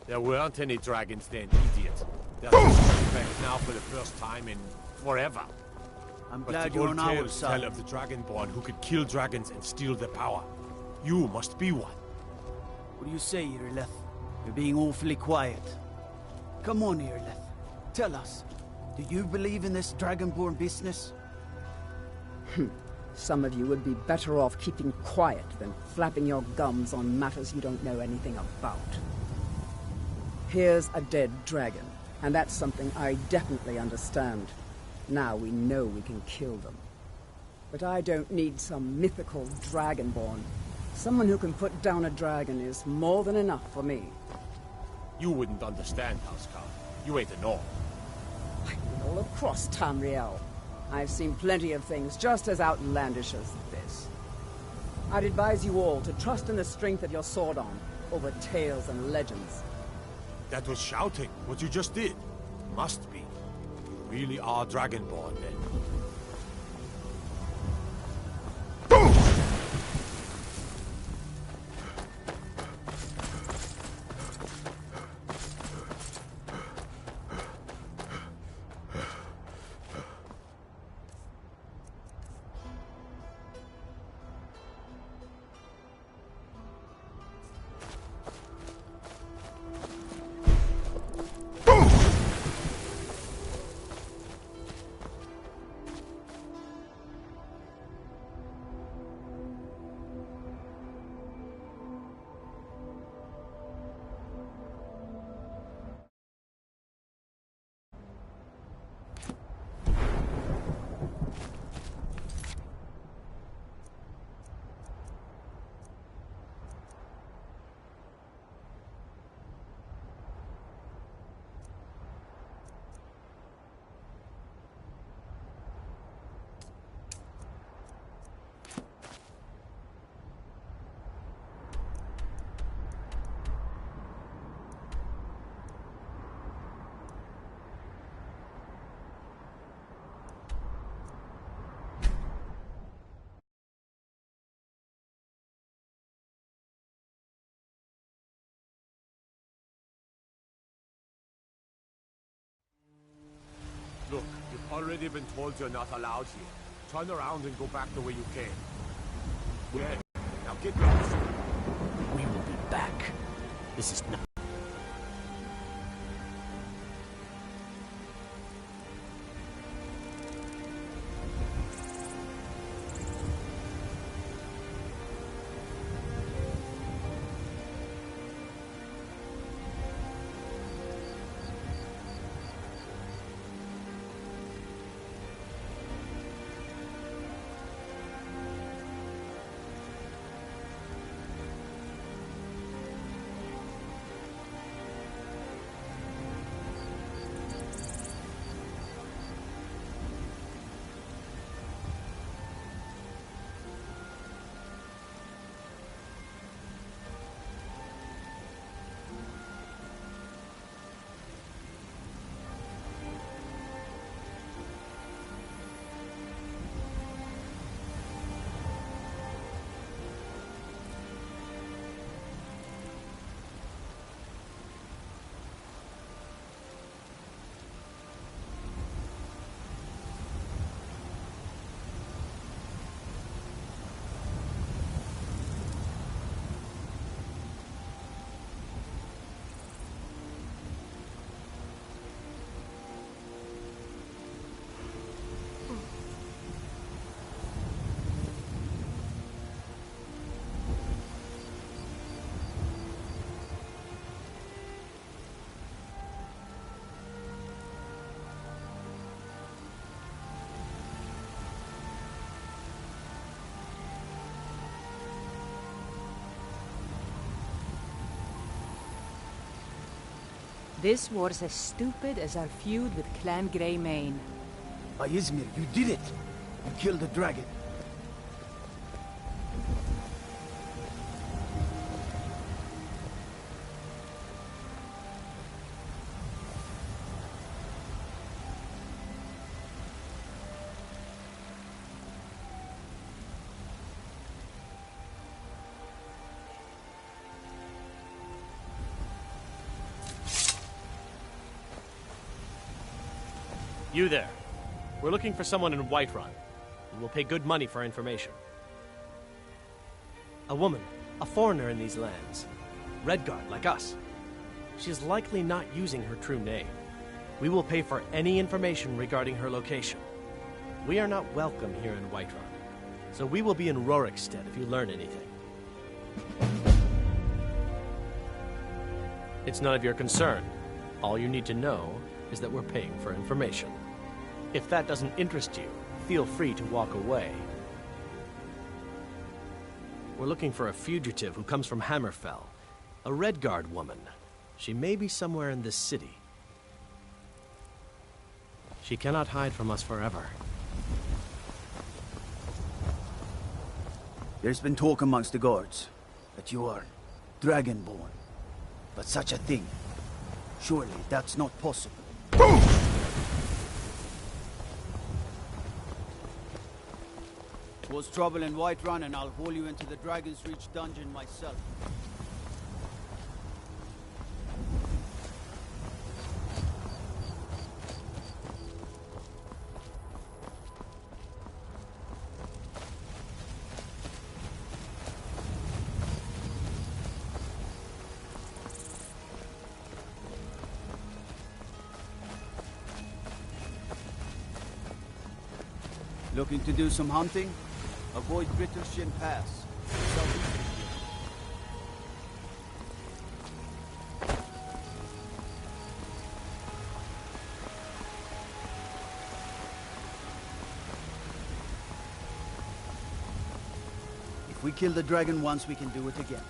There weren't any dragons then, idiot. They're just back now for the first time in forever. I'm But glad the you're old on our tales side. tell of the Dragonborn who could kill dragons and steal their power. You must be one. What do you say, Irileth? You're being awfully quiet. Come on, Irileth. Tell us, do you believe in this Dragonborn business? Some of you would be better off keeping quiet than flapping your gums on matters you don't know anything about. Here's a dead dragon, and that's something I definitely understand. Now we know we can kill them. But I don't need some mythical Dragonborn. Someone who can put down a dragon is more than enough for me. You wouldn't understand, Housecarl. You ain't a North. I've been all across Tamriel. I've seen plenty of things just as outlandish as this. I'd advise you all to trust in the strength of your sword arm over tales and legends. That was shouting, what you just did. Must be. You really are Dragonborn, then. Look, you've already been told you're not allowed here. Turn around and go back the way you came. Good. Now get lost. We will be back. This is not... This war's as stupid as our feud with Clan Greymane. Izmir, you did it! You killed the dragon. You there. We're looking for someone in Whiterun, and we'll pay good money for information. A woman, a foreigner in these lands. Redguard, like us. She's likely not using her true name. We will pay for any information regarding her location. We are not welcome here in Whiterun, so we will be in Rorikstead if you learn anything. It's none of your concern. All you need to know is that we're paying for information. If that doesn't interest you, feel free to walk away. We're looking for a fugitive who comes from Hammerfell. A Redguard woman. She may be somewhere in this city. She cannot hide from us forever. There's been talk amongst the guards that you are Dragonborn. But such a thing, surely that's not possible. Was trouble in Whiterun, and I'll haul you into the Dragon's Reach dungeon myself. Looking to do some hunting? Avoid Brittleshin Pass. If we kill the dragon once, we can do it again.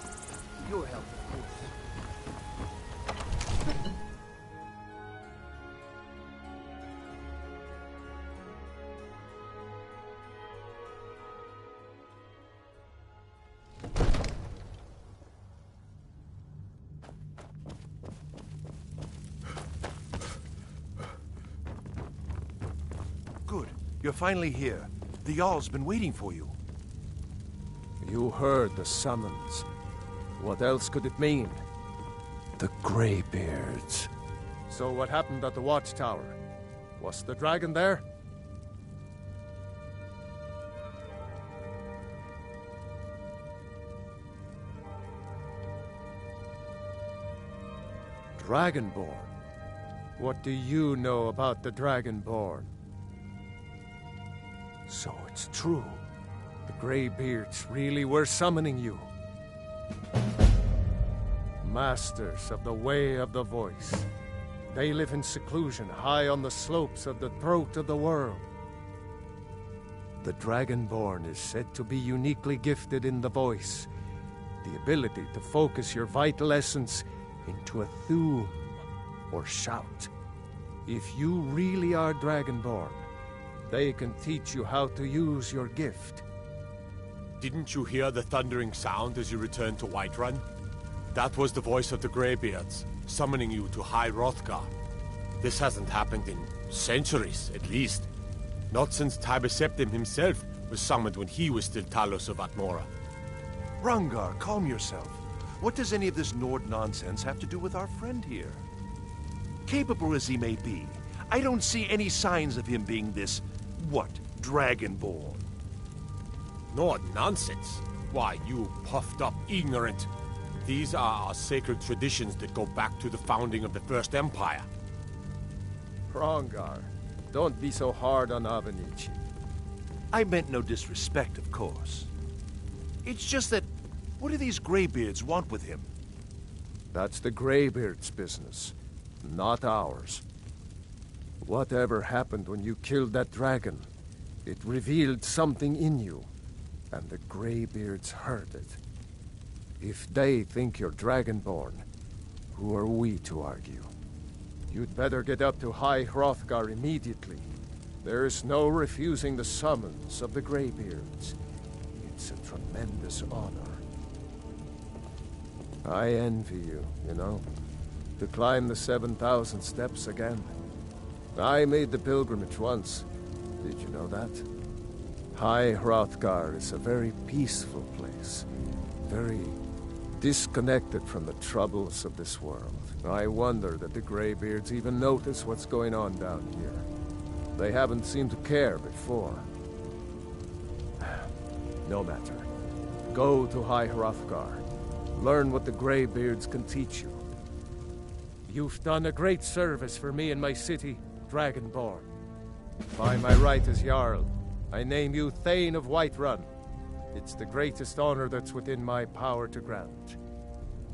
Your help, of course. Good. You're finally here. The Jarl's been waiting for you. You heard the summons. What else could it mean? The Greybeards. So what happened at the watchtower? Was the dragon there? Dragonborn? What do you know about the Dragonborn? So it's true. The Greybeards really were summoning you. Masters of the Way of the Voice. They live in seclusion high on the slopes of the throat of the world. The Dragonborn is said to be uniquely gifted in the voice, the ability to focus your vital essence into a thum, or shout. If you really are Dragonborn, they can teach you how to use your gift. Didn't you hear the thundering sound as you returned to Whiterun? That was the voice of the Greybeards, summoning you to High Hrothgar. This hasn't happened in centuries, at least. Not since Tiber Septim himself was summoned when he was still Talos of Atmora. Rangar, calm yourself. What does any of this Nord nonsense have to do with our friend here? Capable as he may be, I don't see any signs of him being this, Dragonborn. Nord nonsense? Why, you puffed up ignorant. These are our sacred traditions that go back to the founding of the First Empire. Hrongar, don't be so hard on Avenici. I meant no disrespect, of course. It's just that, what do these Greybeards want with him? That's the Greybeards' business, not ours. Whatever happened when you killed that dragon, it revealed something in you, and the Greybeards heard it. If they think you're Dragonborn, who are we to argue? You'd better get up to High Hrothgar immediately. There's no refusing the summons of the Greybeards. It's a tremendous honor. I envy you, you know, to climb the 7,000 steps again. I made the pilgrimage once. Did you know that? High Hrothgar is a very peaceful place. Very disconnected from the troubles of this world. I wonder that the Greybeards even notice what's going on down here. They haven't seemed to care before. No matter. Go to High Hrothgar. Learn what the Greybeards can teach you. You've done a great service for me and my city, Dragonborn. By my right as Jarl, I name you Thane of Whiterun. It's the greatest honor that's within my power to grant.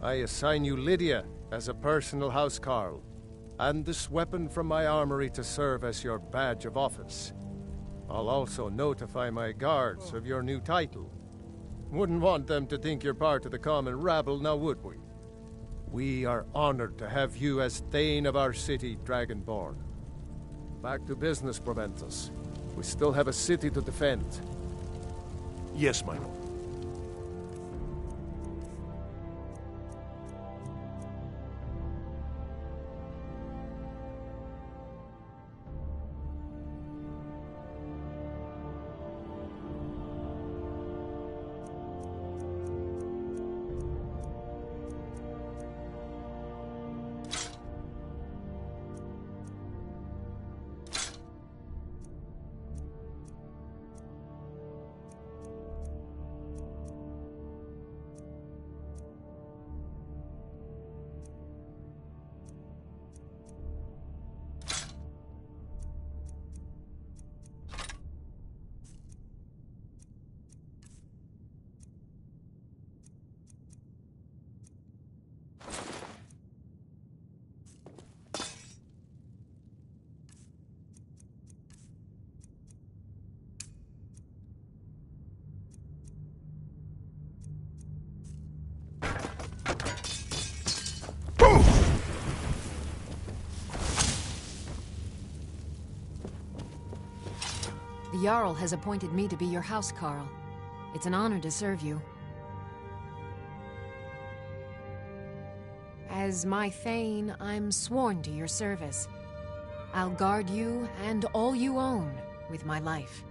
I assign you Lydia as a personal housecarl, and this weapon from my armory to serve as your badge of office. I'll also notify my guards of your new title. Wouldn't want them to think you're part of the common rabble, now would we? We are honored to have you as Thane of our city, Dragonborn. Back to business, Proventus. We still have a city to defend. Yes, my lord. The Jarl has appointed me to be your housecarl. It's an honor to serve you. As my Thane, I'm sworn to your service. I'll guard you and all you own with my life.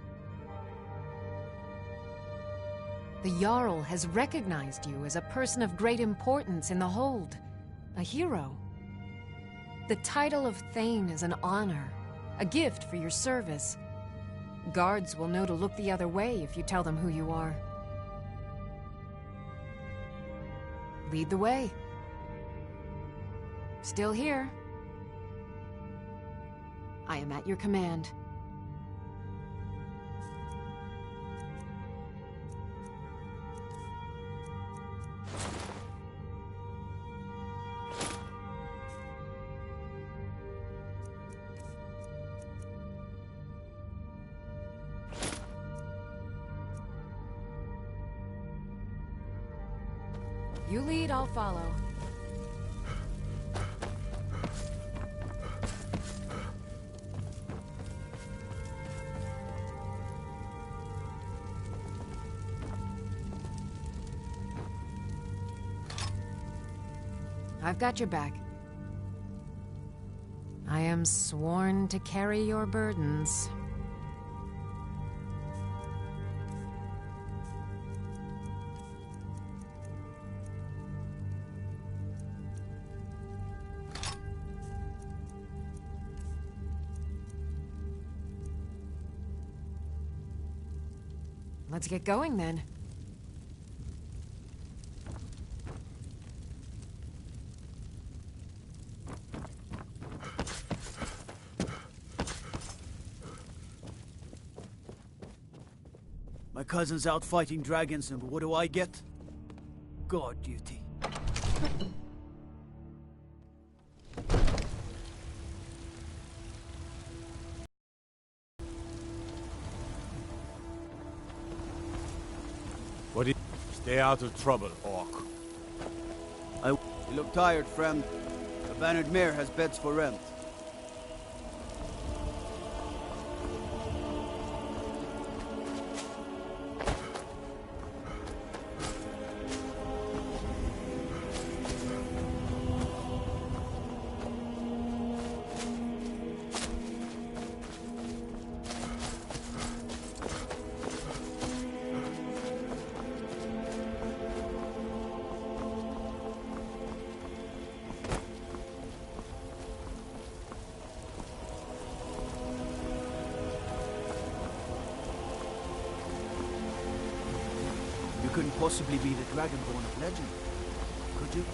The Jarl has recognized you as a person of great importance in the Hold, a hero. The title of Thane is an honor, a gift for your service. Guards will know to look the other way if you tell them who you are. Lead the way. Still here. I am at your command. You lead, I'll follow. I've got your back. I am sworn to carry your burdens. Let's get going, then. My cousin's out fighting dragons, and what do I get? Guard duty. What do you... Stay out of trouble, Orc. You look tired, friend. The Bannered Mare has beds for rent. possibly be the Dragonborn of legend. Could you?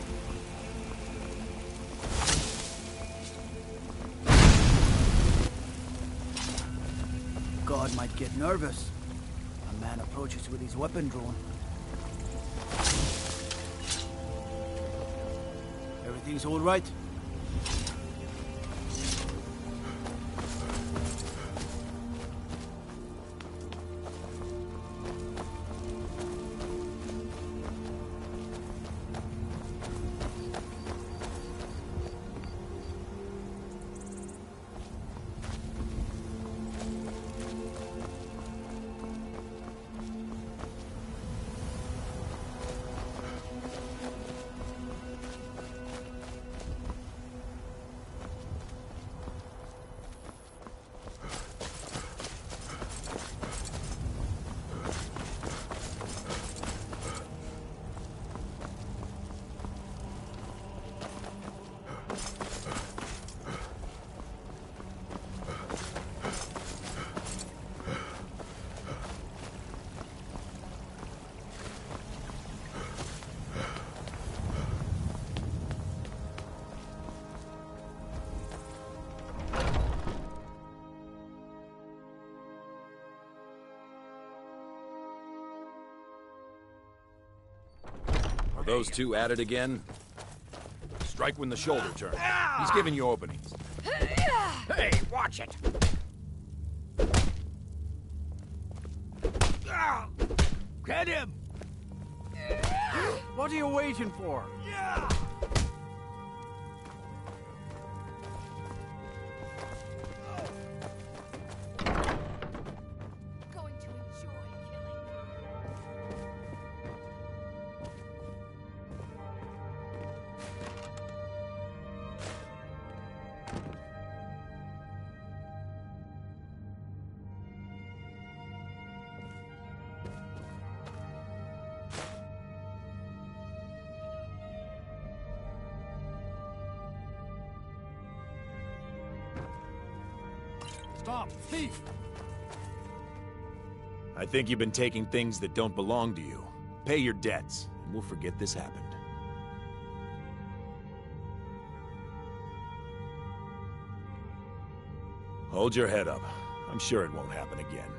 God might get nervous. A man approaches with his weapon drawn. Everything's all right? Those two at it again? Strike when the shoulder turns. He's giving you openings. Hey, watch it! Get him! What are you waiting for? Going to enjoy killing. Stop, thief! I think you've been taking things that don't belong to you. Pay your debts, and we'll forget this happened. Hold your head up. I'm sure it won't happen again.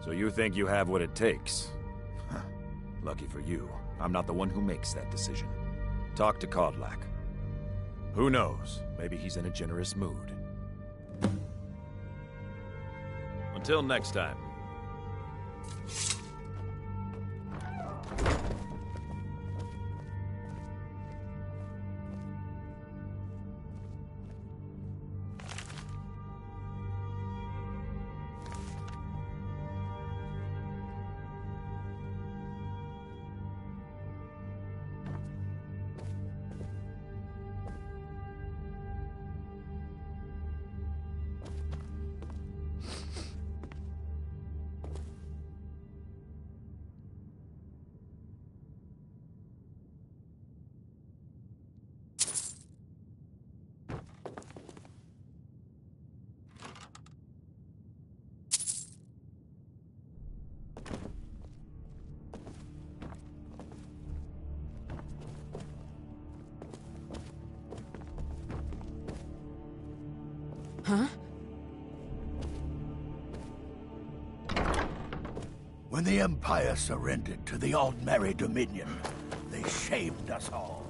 So you think you have what it takes? Huh. Lucky for you, I'm not the one who makes that decision. Talk to Kodlak. Who knows? Maybe he's in a generous mood. Until next time. Huh? When the Empire surrendered to the Aldmeri Dominion, they shamed us all.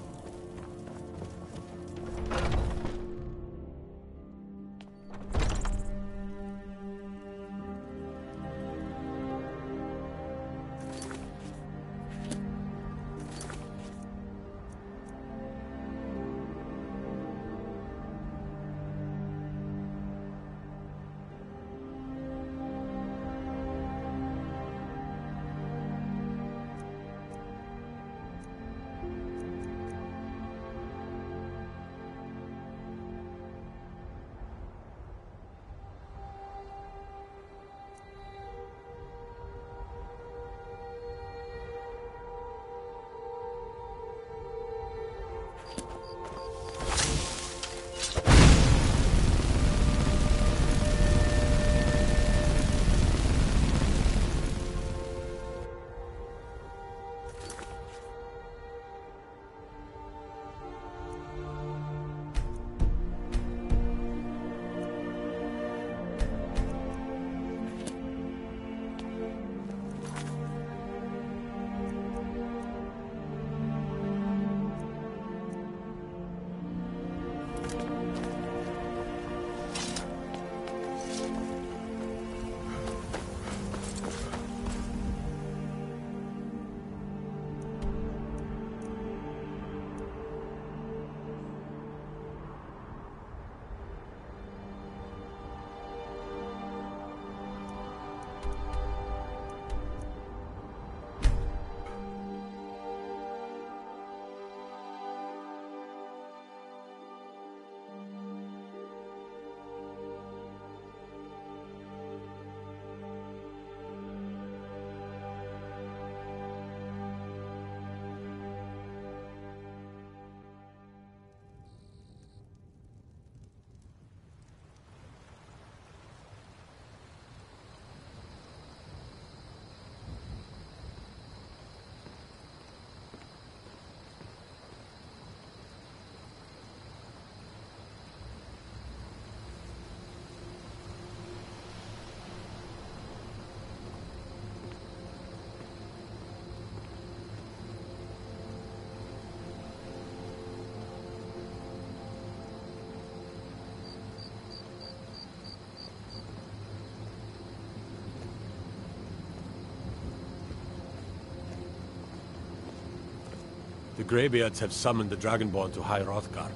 The Greybeards have summoned the Dragonborn to High Hrothgar.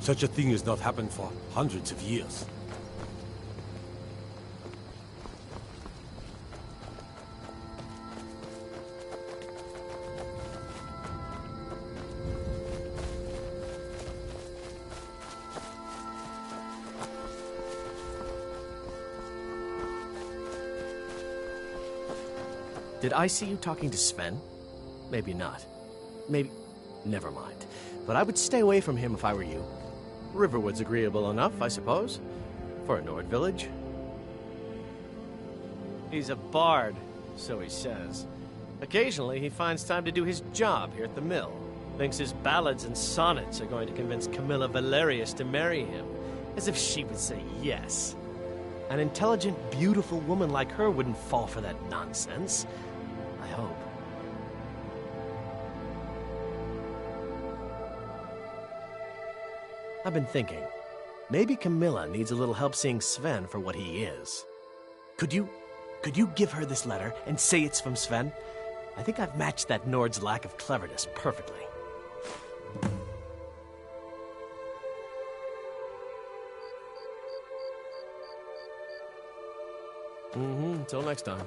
Such a thing has not happened for hundreds of years. Did I see you talking to Sven? Maybe not. Maybe... Never mind. But I would stay away from him if I were you. Riverwood's agreeable enough, I suppose. For a Nord village. He's a bard, so he says. Occasionally, he finds time to do his job here at the mill. Thinks his ballads and sonnets are going to convince Camilla Valerius to marry him. As if she would say yes. An intelligent, beautiful woman like her wouldn't fall for that nonsense. I hope. I've been thinking, maybe Camilla needs a little help seeing Sven for what he is. Could you give her this letter and say it's from Sven? I think I've matched that Nord's lack of cleverness perfectly. Until next time.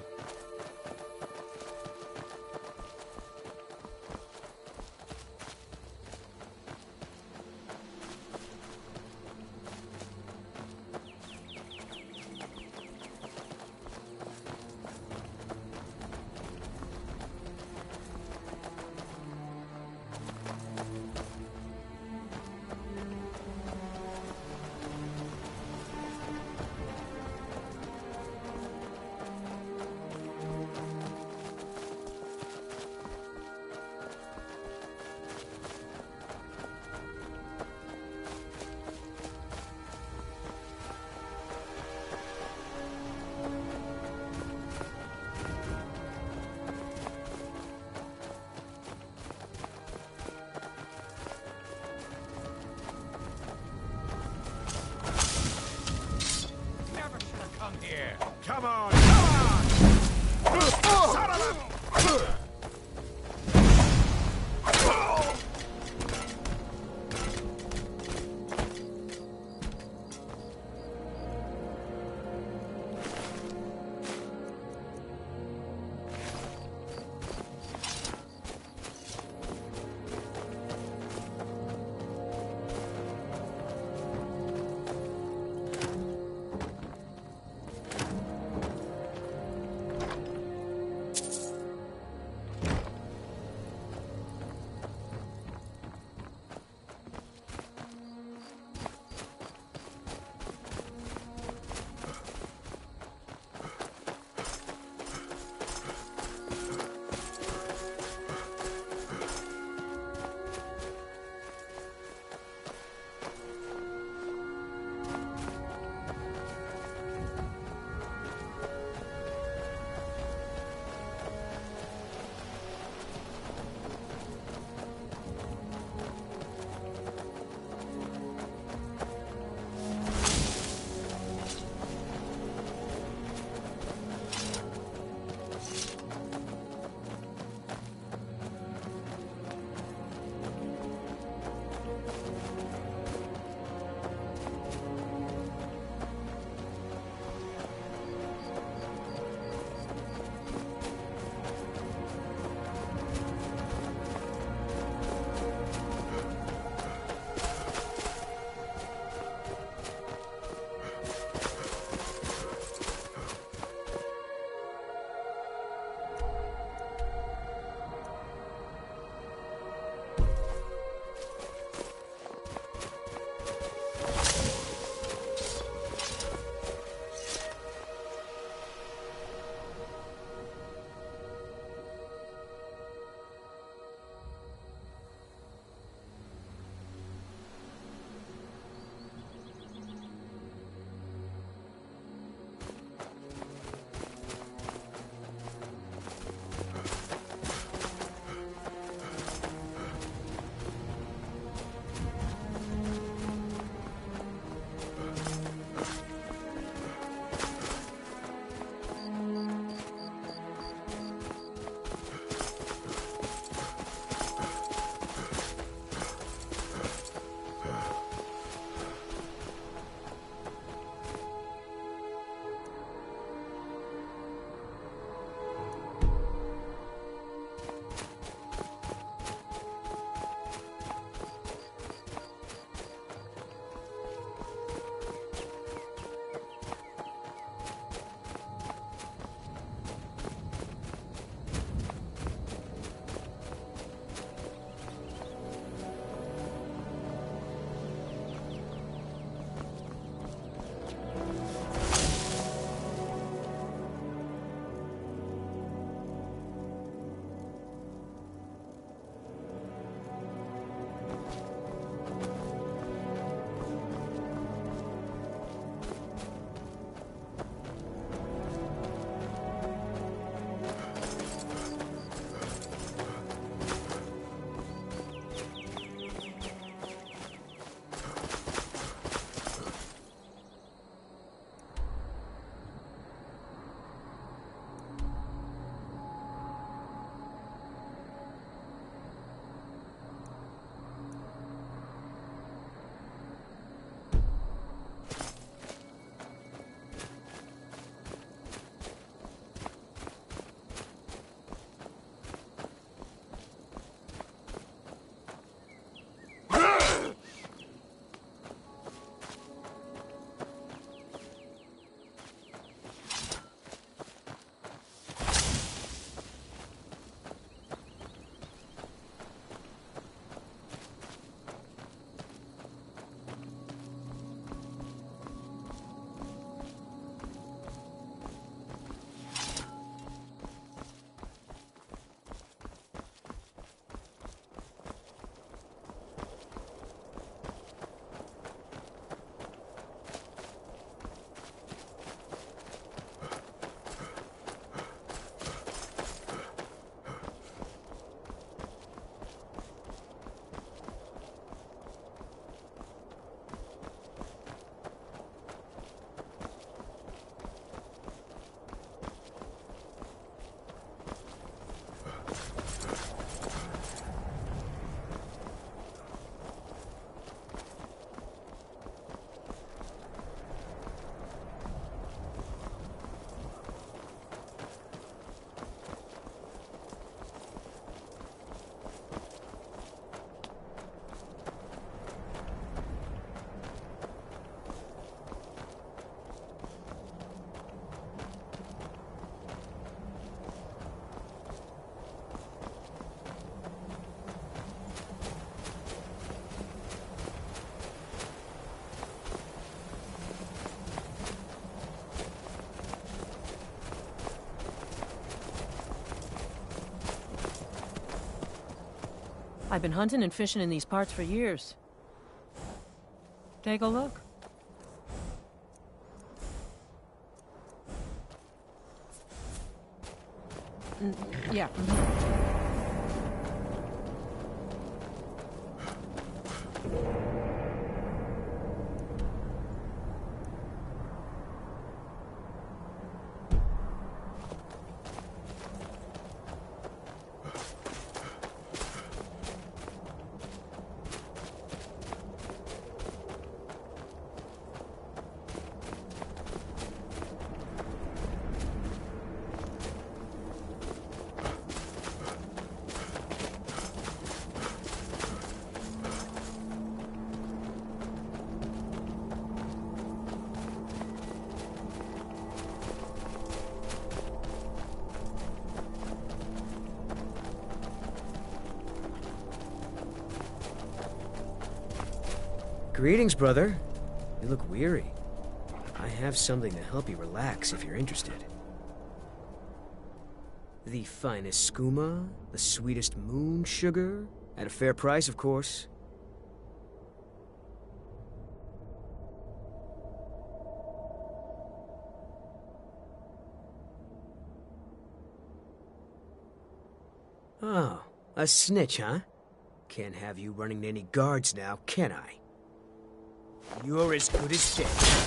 I've been hunting and fishing in these parts for years. Take a look. Yeah. Greetings, brother. You look weary. I have something to help you relax if you're interested. The finest skooma, the sweetest moon sugar, at a fair price, of course. Oh, a snitch, huh? Can't have you running any guards now, can I? You're as good as dead.